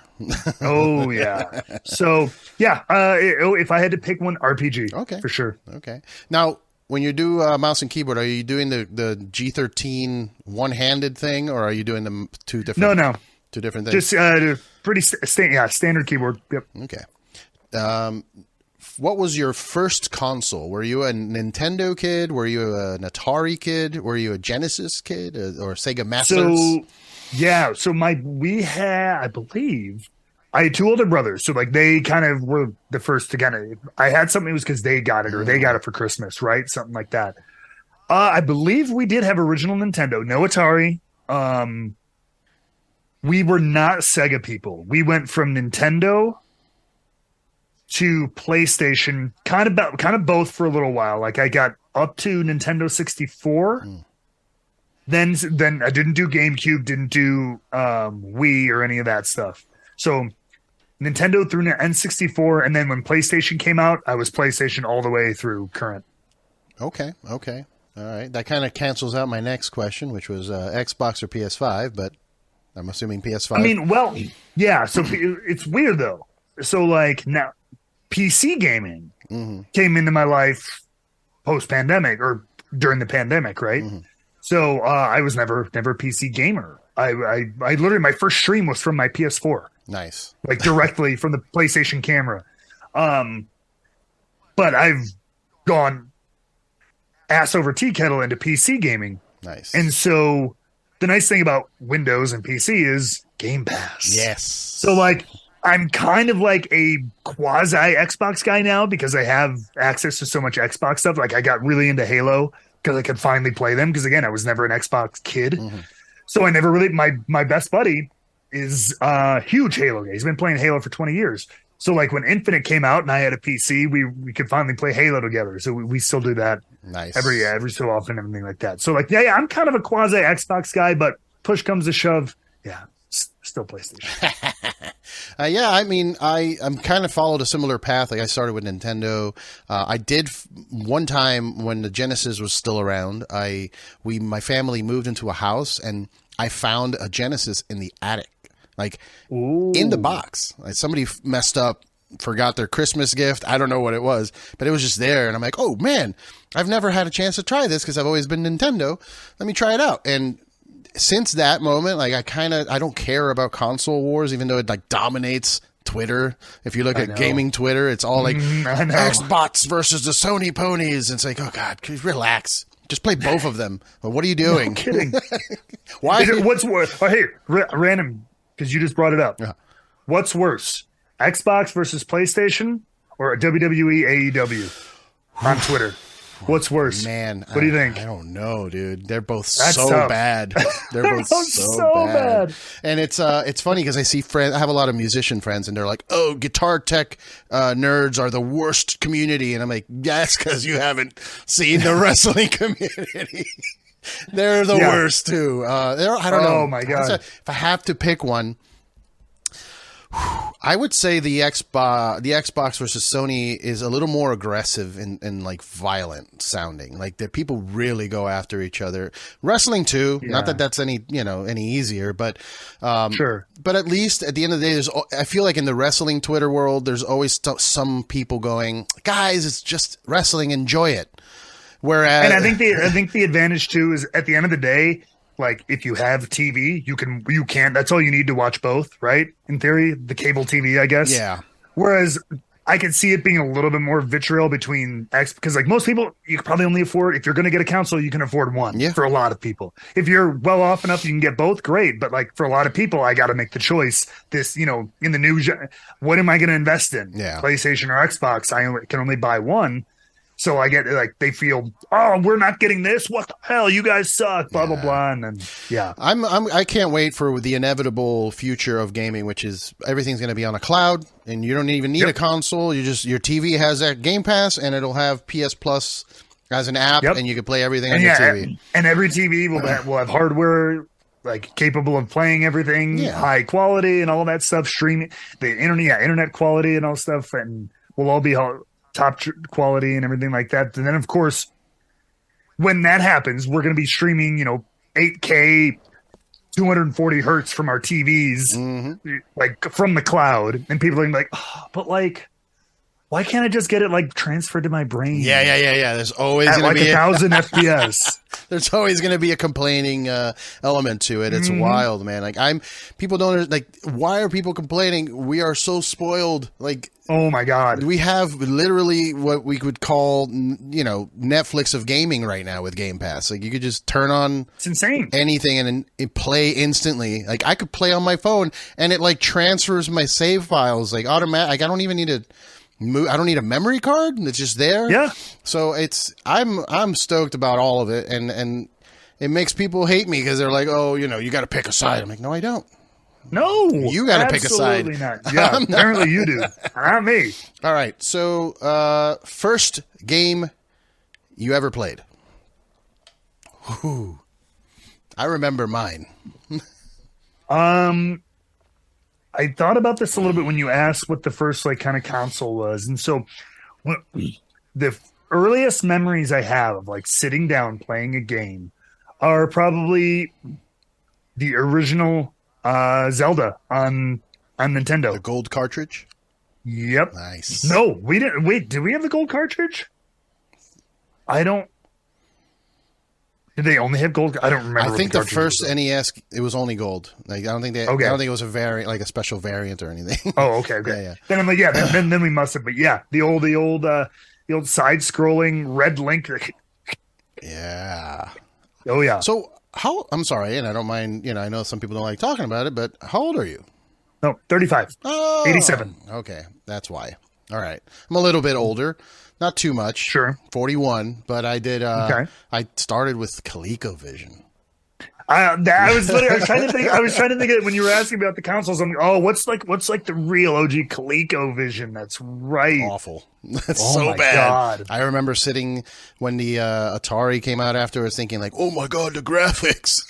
Oh yeah. So yeah, if I had to pick one, RPG. Okay, for sure. Okay. Now, when you do mouse and keyboard, are you doing the G13 one-handed thing, or are you doing them two different? No, two different things. Just pretty standard keyboard. Yep. Okay. What was your first console? Were you a Nintendo kid? Were you an Atari kid? Were you a Genesis kid or Sega Masters? I believe I had two older brothers. So like they kind of were the first to kind of, I had something, it was because they got it or they got it for Christmas, right? Something like that. I believe we did have original Nintendo, no Atari. We were not Sega people. We went from Nintendo to PlayStation, kind of both for a little while. Like I got up to Nintendo 64. Then I didn't do GameCube, didn't do Wii or any of that stuff. So Nintendo through N64, and then when PlayStation came out, I was PlayStation all the way through current. Okay. All right. That kind of cancels out my next question, which was Xbox or PS5, but I'm assuming PS5. I mean, well, yeah. So it's weird though. So like now, PC gaming came into my life post-pandemic or during the pandemic, right? So I was never a PC gamer. I literally, my first stream was from my PS4. Nice. Like directly from the PlayStation camera. But I've gone ass over tea kettle into PC gaming. Nice. And so the nice thing about Windows and PC is Game Pass. Yes. So like I'm kind of like a quasi Xbox guy now because I have access to so much Xbox stuff. Like I got really into Halo because I could finally play them. Because again, I was never an Xbox kid. Mm-hmm. So I never really, my best buddy is a huge Halo guy. He's been playing Halo for 20 years. So like when Infinite came out and I had a PC, we could finally play Halo together. So we still do that every so often, everything like that. So like, yeah, I'm kind of a quasi Xbox guy, but push comes to shove. Yeah, still PlayStation. Yeah, I mean, I'm kind of followed a similar path. Like I started with Nintendo. I did one time when the Genesis was still around. My family moved into a house and I found a Genesis in the attic, like in the box. Like somebody messed up, forgot their Christmas gift. I don't know what it was, but it was just there. And I'm like, oh man, I've never had a chance to try this because I've always been Nintendo. Let me try it out. And since that moment, like I don't care about console wars, even though it like dominates Twitter. If you look at gaming Twitter, it's all like Xbox versus the Sony ponies. And it's like, oh God, relax. Just play both of them. Well, what are you doing? No kidding. Why? What's worse? Oh, hey, random, because you just brought it up. Yeah. What's worse, Xbox versus PlayStation or WWE AEW on Twitter? What's worse? Man, what do you think? I don't know, dude. They're both That's so tough. bad. They're both so bad. And it's funny because I see friends. I have a lot of musician friends, and they're like, "Oh, guitar tech nerds are the worst community," and I'm like, "That's because you haven't seen the wrestling community. They're the worst too." I don't know. Oh my God! If I have to pick one, I would say the Xbox versus Sony is a little more aggressive and like violent sounding. Like that people really go after each other. Wrestling too. Yeah. Not that that's any easier, but sure. But at least at the end of the day, I feel like in the wrestling Twitter world, there's always some people going, guys, it's just wrestling, enjoy it. Whereas, and I think the advantage too is at the end of the day, like if you have TV, you can that's all you need to watch both, right? In theory, the cable TV, I guess. Yeah. Whereas I could see it being a little bit more vitriol between because like most people, you could probably only afford, if you're going to get a console, you can afford one. Yeah. For a lot of people. If you're well off enough, you can get both. Great. But like for a lot of people, I got to make the choice. This, in the new, what am I going to invest in? Yeah. PlayStation or Xbox? I can only buy one. So I get like they feel, oh, we're not getting this. What the hell? You guys suck. Blah blah blah. And then, yeah, I can't wait for the inevitable future of gaming, which is everything's going to be on a cloud, and you don't even need a console. Your TV has that Game Pass, and it'll have PS Plus as an app, and you can play everything on your TV. And every TV will have hardware like capable of playing everything, high quality, and all that stuff. Streaming the internet quality and all stuff, and we'll all be top quality and everything like that. And then of course when that happens, we're going to be streaming 8K 240 hertz from our TVs, like from the cloud, and people are like, oh, but like why can't I just get it like transferred to my brain? Yeah. There's always going like to be 1,000 FPS. There's always going to be a complaining element to it. It's wild, man. Like people don't like. Why are people complaining? We are so spoiled. Like, oh my God, we have literally what we would call, Netflix of gaming right now with Game Pass. Like you could just turn on, it's insane, anything and it play instantly. Like I could play on my phone and it like transfers my save files like automatic. Like I don't even need to. I don't need a memory card. It's just there. Yeah. So I'm stoked about all of it, and it makes people hate me because they're like, oh, you got to pick a side. I'm like, no, I don't. No, you got to pick a side. Absolutely not. Yeah, apparently you do. Not me. All right. So, first game you ever played. Whew. I remember mine. I thought about this a little bit when you asked what the first like kind of console was. And so the earliest memories I have of like sitting down playing a game are probably the original Zelda on Nintendo. The gold cartridge? Yep. Nice. No, we didn't. Wait, did we have the gold cartridge? I don't. Did they only have gold? I don't remember. I think the first NES, it was only gold. Like I don't think I don't think it was a variant, like a special variant or anything. Oh, okay. Yeah. Then I'm like, then we must have. But yeah, the old side-scrolling red Link. Yeah. Oh yeah. So I'm sorry, and I don't mind, I know some people don't like talking about it, but how old are you? No, 35. Oh, 87. Okay, that's why. All right. I'm a little bit older, not too much. Sure. 41, but I did, Okay. I started with ColecoVision. I was trying to think of when you were asking about the consoles. I'm like, oh, what's like the real OG ColecoVision? That's right. Awful. That's Oh so my bad. God. I remember sitting when the Atari came out afterwards thinking like, oh my God, the graphics.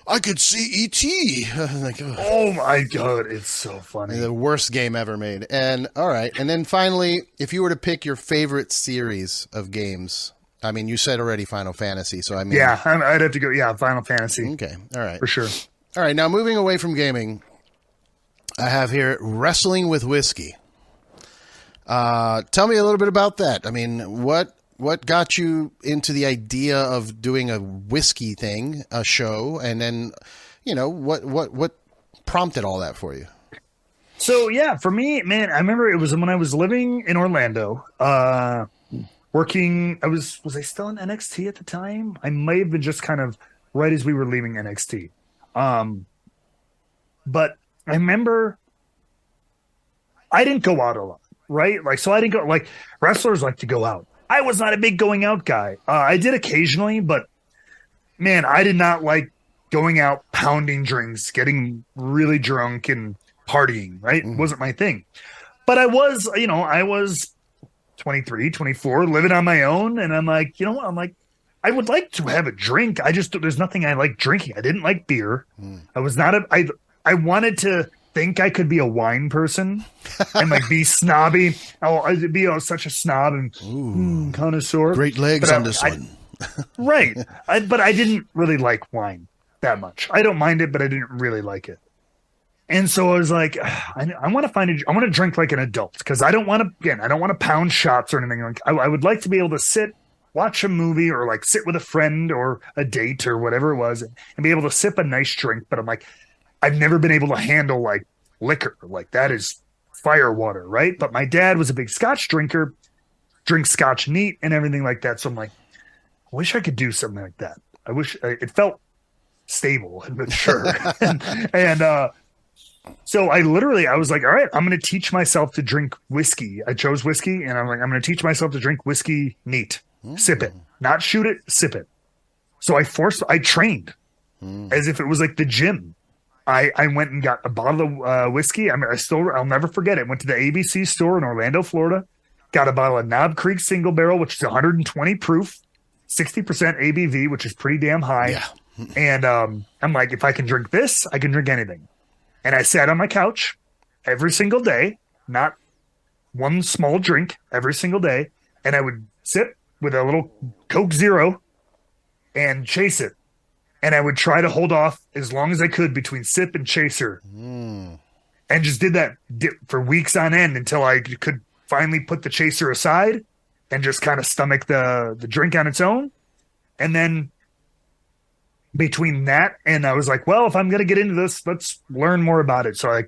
I could see E.T. Like, ugh. Oh my God, it's so funny. The worst game ever made. And all right. And then finally, if you were to pick your favorite series of games, I mean, you said already Final Fantasy, so I mean... Yeah, I'd have to go, Final Fantasy. Okay, all right. For sure. All right, now moving away from gaming, I have here Wrestling with Whiskey. Tell me a little bit about that. I mean, what got you into the idea of doing a whiskey thing, a show, and then, what prompted all that for you? So, yeah, for me, man, I remember it was when I was living in Orlando, working, was I still in NXT at the time? I may have been just kind of right as we were leaving NXT. But I remember I didn't go out a lot, right? Like, so I didn't go, like, wrestlers like to go out. I was not a big going out guy. I did occasionally, but man, I did not like going out, pounding drinks, getting really drunk and partying, right? It wasn't my thing. But I was 23, 24, living on my own. And I'm like, I would like to have a drink. There's nothing I like drinking. I didn't like beer. I was not I wanted to think I could be a wine person and like be snobby. I'd be such a snob and connoisseur. Great legs on this one. Right. But I didn't really like wine that much. I don't mind it, but I didn't really like it. And so I was like, I want to drink like an adult because I don't want to pound shots or anything. Like I would like to be able to sit, watch a movie or like sit with a friend or a date or whatever it was and be able to sip a nice drink. But I'm like, I've never been able to handle like liquor. Like that is fire water, right? But my dad was a big Scotch drinker, drinks Scotch neat and everything like that. So I'm like, I wish I could do something like that. I wish it felt stable and mature. So I was like, all right, I'm going to teach myself to drink whiskey. I chose whiskey and I'm like, I'm going to teach myself to drink whiskey neat, sip it, not shoot it, sip it. So I trained as if it was like the gym. I went and got a bottle of whiskey. I mean, I'll never forget it. Went to the ABC store in Orlando, Florida, got a bottle of Knob Creek single barrel, which is 120 proof, 60% ABV, which is pretty damn high. Yeah. And I'm like, if I can drink this, I can drink anything. And I sat on my couch every single day, not one small drink every single day. And I would sip with a little Coke Zero and chase it. And I would try to hold off as long as I could between sip and chaser. And just did that for weeks on end until I could finally put the chaser aside and just kind of stomach the drink on its own. And then between that and I was like, well, if I'm going to get into this, let's learn more about it. So I,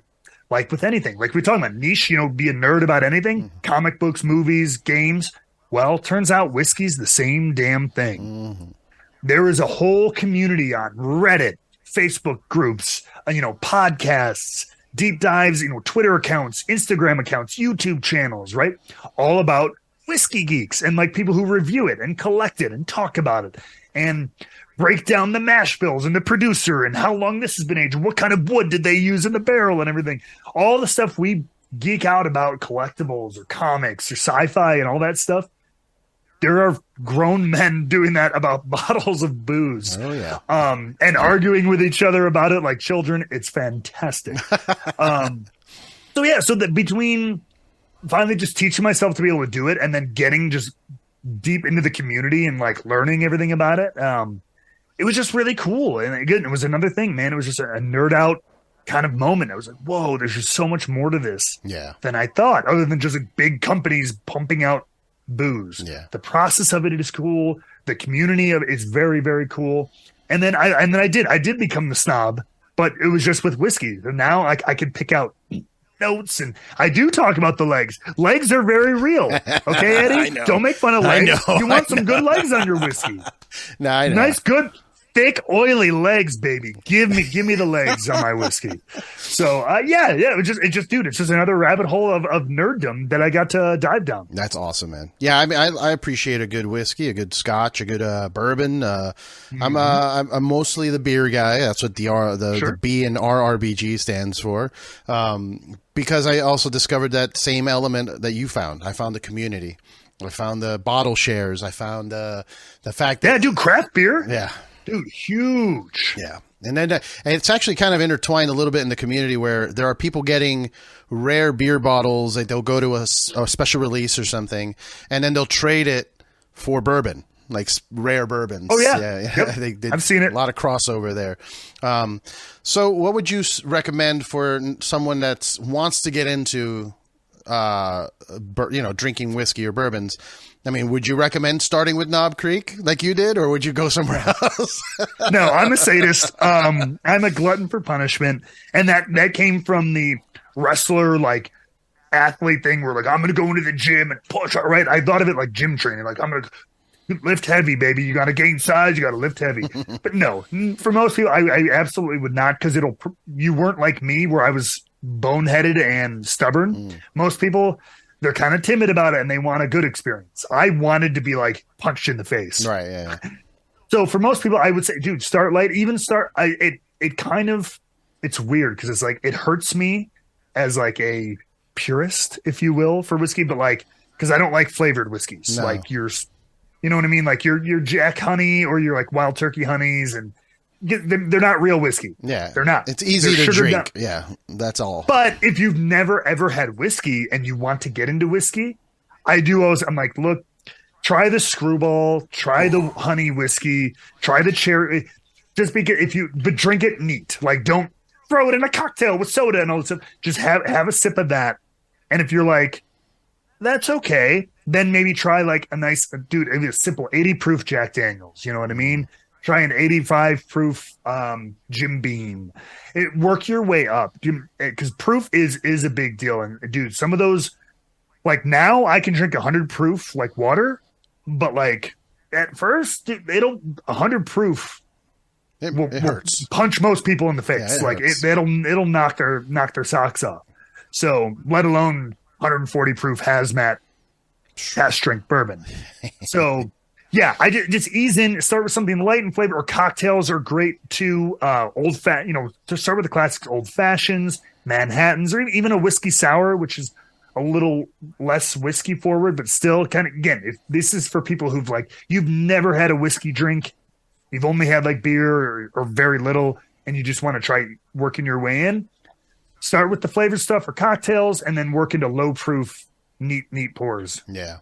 like with anything, like we're talking about niche, be a nerd about anything, comic books, movies, games. Well, turns out whiskey's the same damn thing. There is a whole community on Reddit, Facebook groups, podcasts, deep dives, Twitter accounts, Instagram accounts, YouTube channels, right? All about whiskey geeks and like people who review it and collect it and talk about it and break down the mash bills and the producer and how long this has been aged, what kind of wood did they use in the barrel and everything. All the stuff we geek out about, collectibles or comics or sci-fi and all that stuff. There are grown men doing that about bottles of booze. Oh, yeah. And arguing with each other about it like children. It's fantastic. So that between finally just teaching myself to be able to do it and then getting just deep into the community and like learning everything about it, it was just really cool. And again, it was another thing, man. It was just a nerd out kind of moment. I was like, whoa, there's just so much more to this than I thought, other than just like big companies pumping out booze. Yeah. The process of it is cool. The community of it is very, very cool. And then I did become the snob, but it was just with whiskey. And now I could pick out notes, and I do talk about the legs. Legs are very real. Okay, Eddie? Don't make fun of legs. You want some good legs on your whiskey. No, I know. Nice, good, thick, oily legs, baby. Give me the legs on my whiskey. So dude, it's just another rabbit hole of nerddom that I got to dive down. That's awesome, man. Yeah, I mean, I appreciate a good whiskey, a good scotch, a good bourbon. I'm mostly the beer guy. That's what the B in RRBG stands for. Because I also discovered that same element that you found. I found the community. I found the bottle shares. I found the fact that dude, craft beer. Yeah. Dude, huge. Yeah. And then and it's actually kind of intertwined a little bit in the community where there are people getting rare beer bottles. They'll go to a special release or something, and then they'll trade it for bourbon, like rare bourbons. Oh, yeah. Yep. I've seen it. A lot of crossover there. So what would you recommend for someone that wants to get into, drinking whiskey or bourbons? I mean, would you recommend starting with Knob Creek like you did, or would you go somewhere else? No, I'm a sadist. I'm a glutton for punishment. And that came from the wrestler, like, athlete thing where, like, I'm going to go into the gym and push, right? I thought of it like gym training. Like, I'm going to lift heavy, baby. You got to gain size. You got to lift heavy. But no, for most people, I absolutely would not, because you weren't like me where I was boneheaded and stubborn. Most people, they're kind of timid about it and they want a good experience. I wanted to be like punched in the face. Right. Yeah. So for most people, I would say, dude, start light, it's weird because it's like, it hurts me as like a purist, if you will, for whiskey, but like, because I don't like flavored whiskeys. No. Like you know what I mean? Like your Jack Honey or your like Wild Turkey Honeys, and they're not real whiskey. Yeah. They're not. It's easy to drink. Yeah. That's all. But if you've never ever had whiskey and you want to get into whiskey, I'm like, look, try the Screwball, try the honey whiskey, try the cherry. Just but drink it neat. Like, don't throw it in a cocktail with soda and all this stuff. Just have a sip of that. And if you're like, that's okay, then maybe try like a nice, dude, a simple 80 proof Jack Daniels. You know what I mean? Try an 85 proof Jim Beam. Work your way up, because proof is a big deal. And dude, some of those, like now I can drink 100 proof like water, but like at first, 100 proof. It hurts. Punch most people in the face. Yeah, it'll knock their socks off. So let alone 140 proof hazmat cask strength bourbon. So. Yeah, I just ease in, start with something light in flavor, or cocktails are great too. To start with the classics, old fashions, Manhattans, or even a whiskey sour, which is a little less whiskey forward, but still kind of, again, if this is for people who've like, you've never had a whiskey drink, you've only had like beer or very little, and you just want to try working your way in, start with the flavored stuff or cocktails, and then work into low proof, neat pours. Yeah.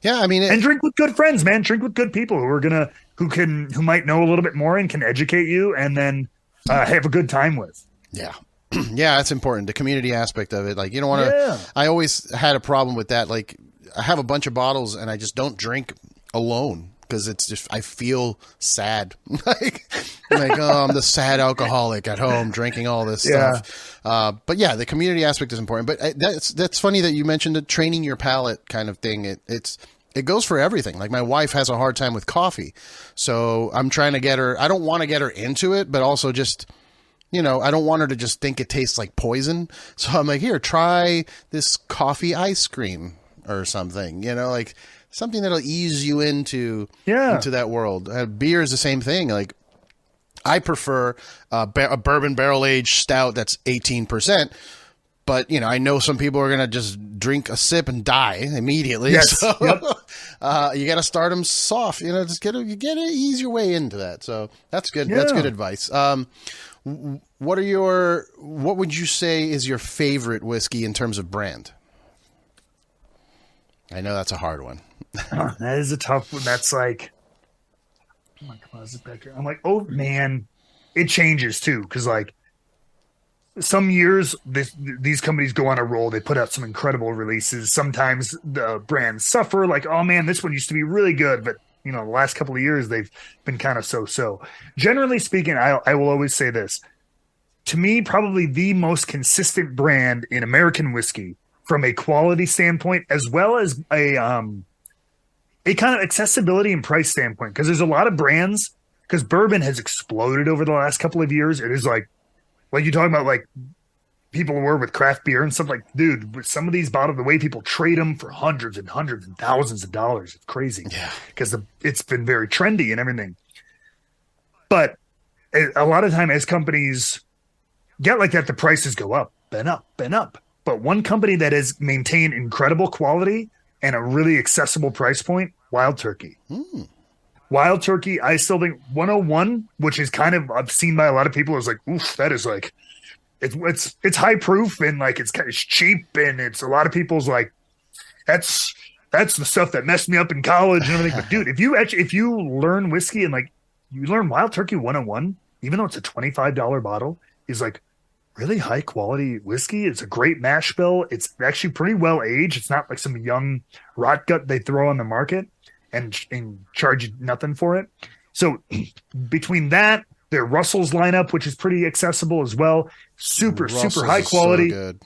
I mean, and drink with good friends, man. Drink with good people who might know a little bit more and can educate you, and then have a good time with. Yeah. Yeah, that's important. The community aspect of it. Like, you don't want to, I always had a problem with that. Like, I have a bunch of bottles and I just don't drink alone, because it's just, I feel sad. like, oh, I'm the sad alcoholic at home drinking all this stuff. But yeah, the community aspect is important. But that's funny that you mentioned the training your palate kind of thing. It goes for everything. Like, my wife has a hard time with coffee, so I'm trying to get her. I don't want to get her into it, but also just, I don't want her to just think it tastes like poison. So I'm like, here, try this coffee ice cream or something. Like, something that'll ease you into that world. Beer is the same thing. Like, I prefer a bourbon barrel aged stout that's 18%, but I know some people are gonna just drink a sip and die immediately. Yes. So, yep. You got to start them soft. Just ease your way into that. So that's good. Yeah. That's good advice. What would you say is your favorite whiskey in terms of brand? I know that's a hard one. That is a tough one. That's like, oh my God, is it back here? I'm like, oh man, it changes too. Cause like some years these companies go on a roll. They put out some incredible releases. Sometimes the brands suffer, like, oh man, this one used to be really good, but the last couple of years they've been kind of so. Generally speaking, I will always say this: to me, probably the most consistent brand in American whiskey from a quality standpoint, as well as a kind of accessibility and price standpoint. Because there's a lot of brands, because bourbon has exploded over the last couple of years. It is like you talking about, like people were with craft beer and stuff. Like, dude, with some of these bottles, the way people trade them for hundreds and thousands of dollars, it's crazy. Yeah, because it's been very trendy and everything. But a lot of time, as companies get like that, the prices go up and up and up. But one company that has maintained incredible quality and a really accessible price point, Wild Turkey. Wild Turkey, I still think 101, which is kind of, I've seen by a lot of people, is like, oof, that is like, it's high proof and like it's cheap, and it's a lot of people's like, that's the stuff that messed me up in college and everything. But dude, if you learn whiskey and like you learn Wild Turkey 101, even though it's a $25 bottle, is like really high quality whiskey. It's a great mash bill. It's actually pretty well aged. It's not like some young rot gut they throw on the market and charge you nothing for it. So between that, their Russell's lineup, which is pretty accessible as well, super high quality. So good.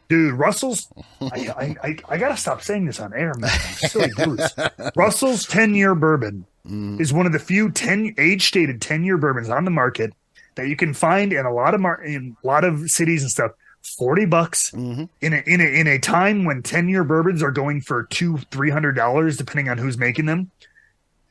Dude, Russell's, I gotta stop saying this on air, man. I'm silly goose. Russell's 10-year bourbon is one of the few age-stated 10-year bourbons on the market that you can find in a lot of cities and stuff. $40 in a time when 10-year bourbons are going for $200-$300 depending on who's making them.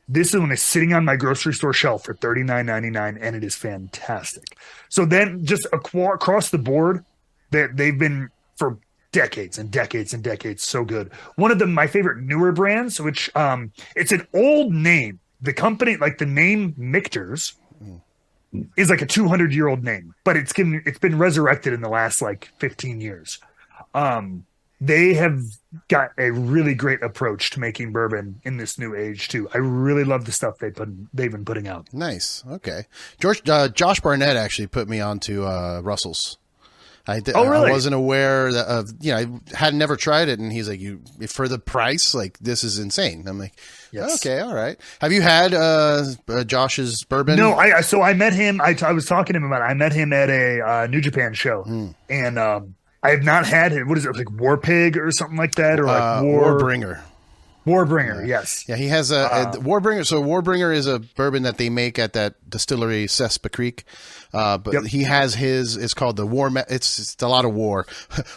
This one is sitting on my grocery store shelf for $39.99, and it is fantastic. So then, just across the board, they've been for decades and decades and decades so good. One of my favorite newer brands, which it's an old name. The company, like the name Michter's, is like a 200-year-old name, but it's been resurrected in the last like 15 years. They have got a really great approach to making bourbon in this new age too. I really love the stuff they've been putting out. Nice. Okay. Josh Barnett actually put me onto Russell's. Really? I wasn't aware of, I had never tried it. And he's like, for the price, like this is insane. I'm like, yes. Okay. All right. Have you had Josh's bourbon? No, so I met him. I was talking to him about it. I met him at a New Japan show and I have not had it. What is it? Like War Pig or something like that? Or like Warbringer. Warbringer, yes. Yeah, he has a Warbringer. So Warbringer is a bourbon that they make at that distillery, Cespa Creek. But he has his. It's called the War. It's a lot of war.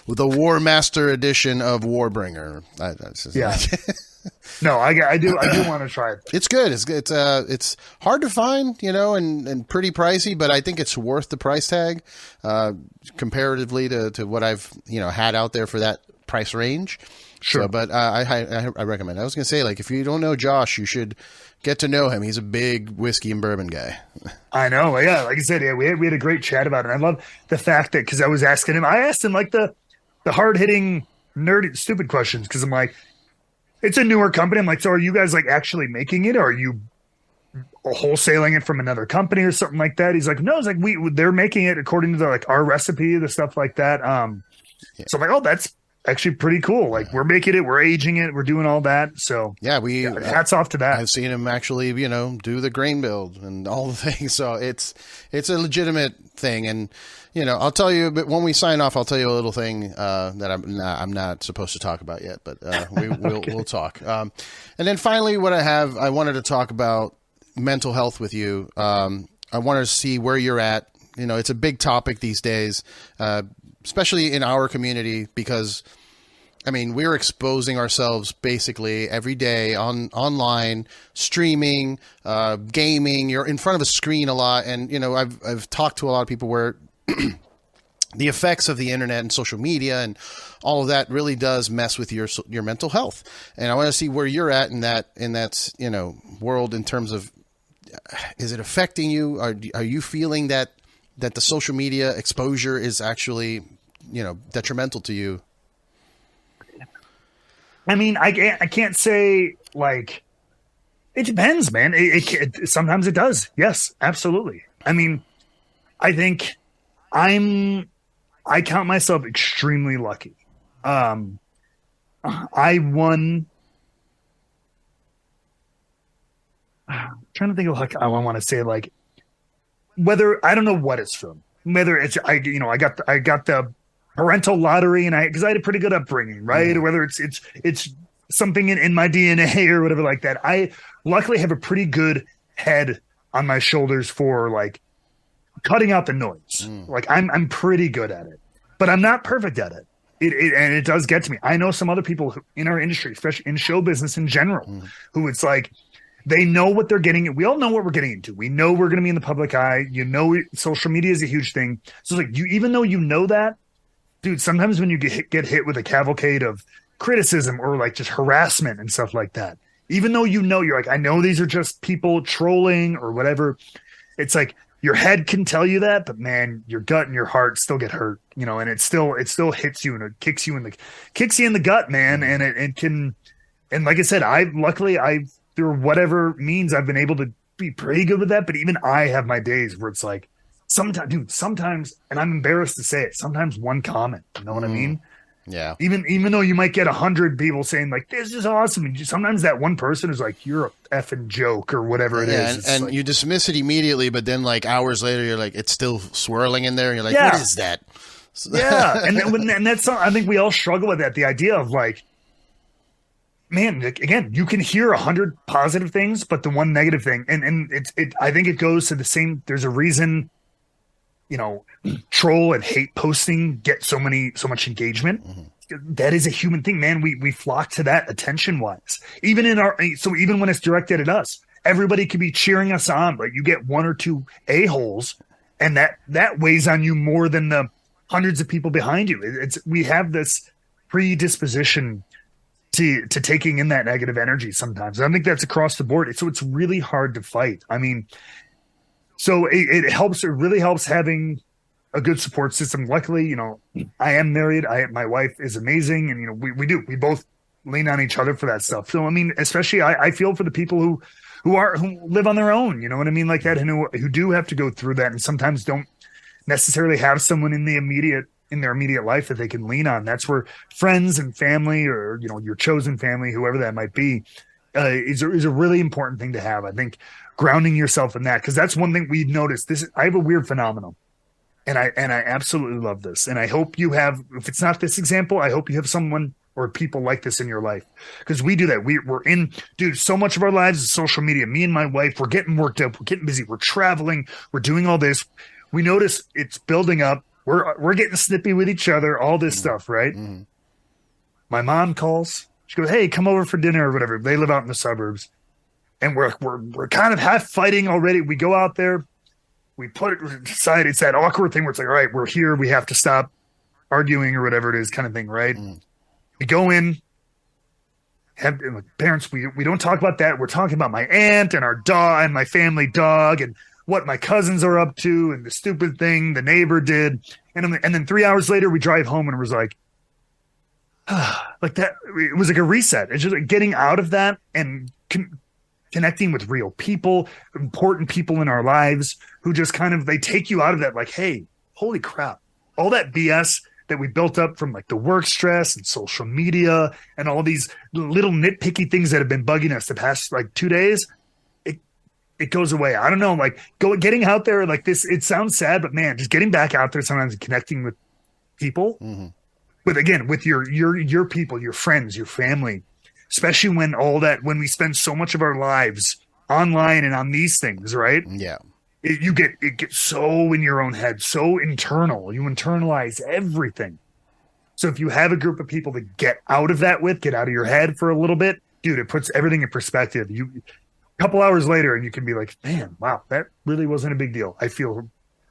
The War Master Edition of Warbringer. No, I do want to try it. It's good. It's hard to find, and pretty pricey, but I think it's worth the price tag, comparatively to what I've had out there for that price range. Sure. So, but I recommend. I was gonna say, like, if you don't know Josh, you should get to know him. He's a big whiskey and bourbon guy. I know. Yeah, like I said, we had a great chat about it. I love the fact that because I asked him like the hard hitting nerdy stupid questions because I'm like, it's a newer company. I'm like, so are you guys like actually making it, or are you wholesaling it from another company or something like that? He's like, no, it's like they're making it according to our recipe, the stuff like that. So I'm like, oh, that's actually pretty cool. Like we're making it, we're aging it, we're doing all that. So hats off to that. I've seen him actually, do the grain build and all the things. So it's a legitimate thing. And, I'll tell you, but when we sign off, I'll tell you a little thing, that I'm not supposed to talk about yet, but, we'll talk. And then finally I wanted to talk about mental health with you. I wanted to see where you're at. It's a big topic these days, especially in our community, because we're exposing ourselves basically every day online, streaming, gaming. You're in front of a screen a lot. And, I've talked to a lot of people where the effects of the internet and social media and all of that really does mess with your mental health. And I want to see where you're at in that, world in terms of, is it affecting you? Are you feeling that the social media exposure is actually, detrimental to you? I can't say like, it depends, man. It sometimes it does. Yes, absolutely. I think I count myself extremely lucky. I won. I'm trying to think of like, I want to say like, whether I don't know what it's from. whether it's, I got the parental lottery and because I had a pretty good upbringing, right? Or whether it's something in my DNA or whatever like that. I luckily have a pretty good head on my shoulders for like cutting out the noise. Like I'm pretty good at it, but I'm not perfect at it. And it does get to me. I know some other people in our industry, especially in show business in general, who it's like, they know what they're getting. We all know what we're getting into. We know we're going to be in the public eye. Social media is a huge thing. So it's like, even though you know that, dude, sometimes when you get hit with a cavalcade of criticism or like just harassment and stuff like that, even though you're like, I know these are just people trolling or whatever. It's like your head can tell you that, but man, your gut and your heart still get hurt, and it still hits you and it kicks you in the gut, man. And it can, and like I said, luckily through whatever means I've been able to be pretty good with that. But even I have my days where it's like sometimes, and I'm embarrassed to say it, sometimes one comment, you know what I mean? Yeah. Even though you might get 100 people saying like, this is awesome. And sometimes that one person is like, you're a effing joke or whatever it is. And like, you dismiss it immediately, but then like hours later, you're like, it's still swirling in there. And you're like, what is that? Yeah. And that's, I think we all struggle with that. The idea of like, man, again, you can hear 100 positive things, but the one negative thing, and I think it goes to the same, there's a reason, troll and hate posting get so much engagement. That is a human thing, man. We flock to that attention wise. Even when it's directed at us, everybody could be cheering us on, but you get one or two a-holes and that weighs on you more than the hundreds of people behind you. We have this predisposition to taking in that negative energy sometimes. And I think that's across the board. So it's really hard to fight. I mean, so it really helps having a good support system. Luckily, I am married. My wife is amazing. And, we both lean on each other for that stuff. So, I mean, especially I feel for the people who live on their own, you know what I mean? Like that, and who do have to go through that and sometimes don't necessarily have someone in their immediate life that they can lean on. That's where friends and family or, your chosen family, whoever that might be, is a really important thing to have. I think grounding yourself in that, because that's one thing we noticed. I have a weird phenomenon, and I absolutely love this. And I hope you have, if it's not this example, I hope you have someone or people like this in your life, because we do that. We're in, dude, so much of our lives is social media. Me and my wife, we're getting worked up. We're getting busy. We're traveling. We're doing all this. We notice it's building up. We're getting snippy with each other, all this stuff, right? My mom calls. She goes, hey, come over for dinner or whatever. They live out in the suburbs. And we're kind of half fighting already. We go out there. We put it aside. It's that awkward thing where it's like, all right, we're here. We have to stop arguing or whatever it is kind of thing, right? We go in. Parents, we don't talk about that. We're talking about my aunt and our dog and my family dog and what my cousins are up to and the stupid thing the neighbor did. And then 3 hours later, we drive home and it was like, like that. It was like a reset. It's just like getting out of that and connecting with real people, important people in our lives who just kind of, they take you out of that. Like, hey, holy crap. All that BS that we built up from like the work stress and social media and all these little nitpicky things that have been bugging us the past like 2 days. It goes away. I don't know, like getting out there like this, it sounds sad, but man, just getting back out there sometimes and connecting with people, with your people, your friends, your family, especially when we spend so much of our lives online and on these things, right? Yeah. It gets so in your own head, so internal. You internalize everything. So if you have a group of people to get out of that with, get out of your head for a little bit, dude, it puts everything in perspective. Couple hours later and you can be like, man, wow, that really wasn't a big deal. I feel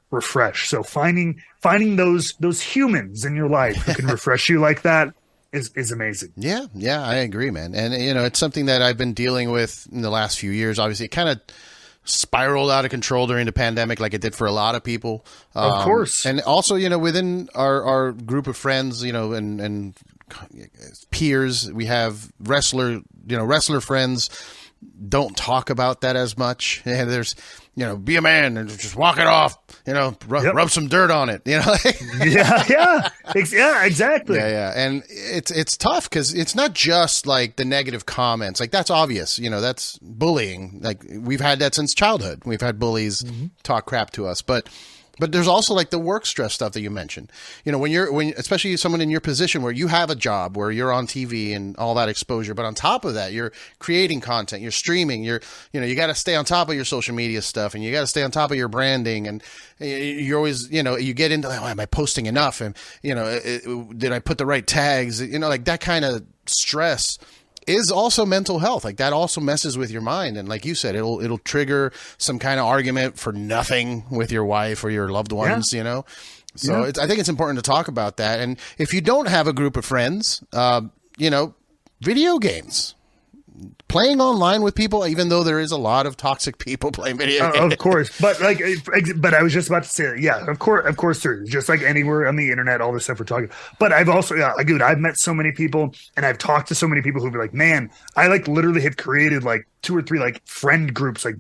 refreshed. So finding those humans in your life who can refresh you like that is amazing. Yeah, I agree, man. And it's something that I've been dealing with in the last few years. Obviously, it kind of spiraled out of control during the pandemic, like it did for a lot of people. Of course. And also, within our group of friends, and peers, we have wrestler friends. Don't talk about that as much. And there's, be a man and just walk it off, rub some dirt on it, Yeah, exactly. Yeah. And it's tough because it's not just like the negative comments. Like that's obvious, that's bullying. Like we've had that since childhood. We've had bullies talk crap to us, but But there's also like the work stress stuff that you mentioned. You know, when especially someone in your position where you have a job where you're on TV and all that exposure, but on top of that, you're creating content, you're streaming, you got to stay on top of your social media stuff, and you got to stay on top of your branding, and you're always, you get into like, oh, am I posting enough? And, did I put the right tags? Like that kind of stress is also mental health. Like that also messes with your mind. And like you said, it'll trigger some kind of argument for nothing with your wife or your loved ones, So I think it's important to talk about that. And if you don't have a group of friends, video games, playing online with people, even though there is a lot of toxic people playing video games. Of course. But but I was just about to say that. Yeah, of course there is. Just like anywhere on the internet, all this stuff we're talking. But I've also, dude, I've met so many people, and I've talked to so many people who be like, man, I like literally have created like 2 or 3 like friend groups, like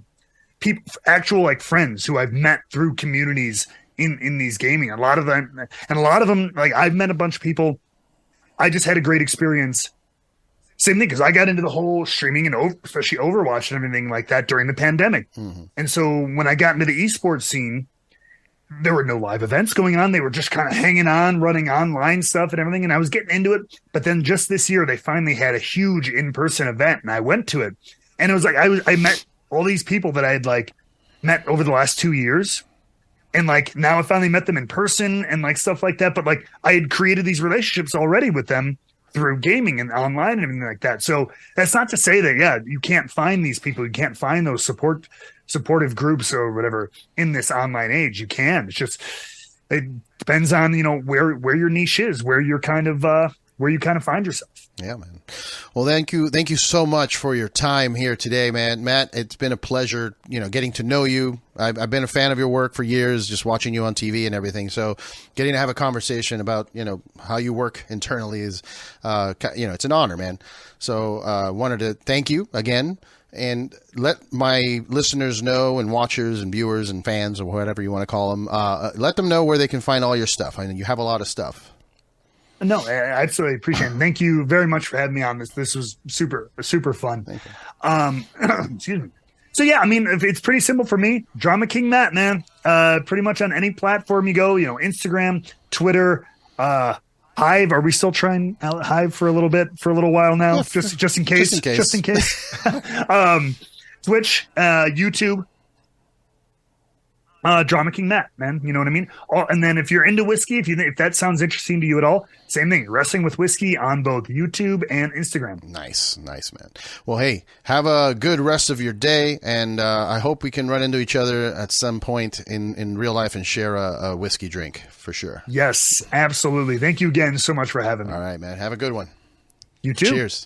people, actual like friends who I've met through communities in these gaming. A lot of them, like I've met a bunch of people. I just had a great experience. Same thing, because I got into the whole streaming and especially Overwatch and everything like that during the pandemic. Mm-hmm. And so when I got into the esports scene, there were no live events going on. They were just kind of hanging on, running online stuff and everything. And I was getting into it. But then just this year, they finally had a huge in-person event, and I went to it. And it was like I met all these people that I had like met over the last 2 years. And like now I finally met them in person and like stuff like that. But like I had created these relationships already with them through gaming and online and everything like that. So that's not to say that, you can't find these people. You can't find those supportive groups or whatever in this online age. You can. It's just, it depends on, where your niche is, where you kind of find yourself. Yeah, man. Well, thank you so much for your time here today, man. Matt, it's been a pleasure, getting to know you. I've been a fan of your work for years, just watching you on TV and everything. So getting to have a conversation about, how you work internally is, it's an honor, man. So wanted to thank you again and let my listeners know, and watchers and viewers and fans, or whatever you want to call them, let them know where they can find all your stuff. I mean, you have a lot of stuff. No, I absolutely appreciate it. Thank you very much for having me on this. This was super, super fun. Excuse me. So yeah, I mean, it's pretty simple for me. Drama King Matt, man. Pretty much on any platform you go, Instagram, Twitter, Hive. Are we still trying out Hive for a little while now? Yeah, just in case. Just in case. Twitch, YouTube. Drama King Matt, man. You know what I mean? And then if you're into whiskey, if that sounds interesting to you at all, same thing. Wrestling with Whiskey on both YouTube and Instagram. Nice, man. Well, hey, have a good rest of your day, and I hope we can run into each other at some point in real life and share a whiskey drink for sure. Yes, absolutely. Thank you again so much for having me. All right, man. Have a good one. You too. Cheers.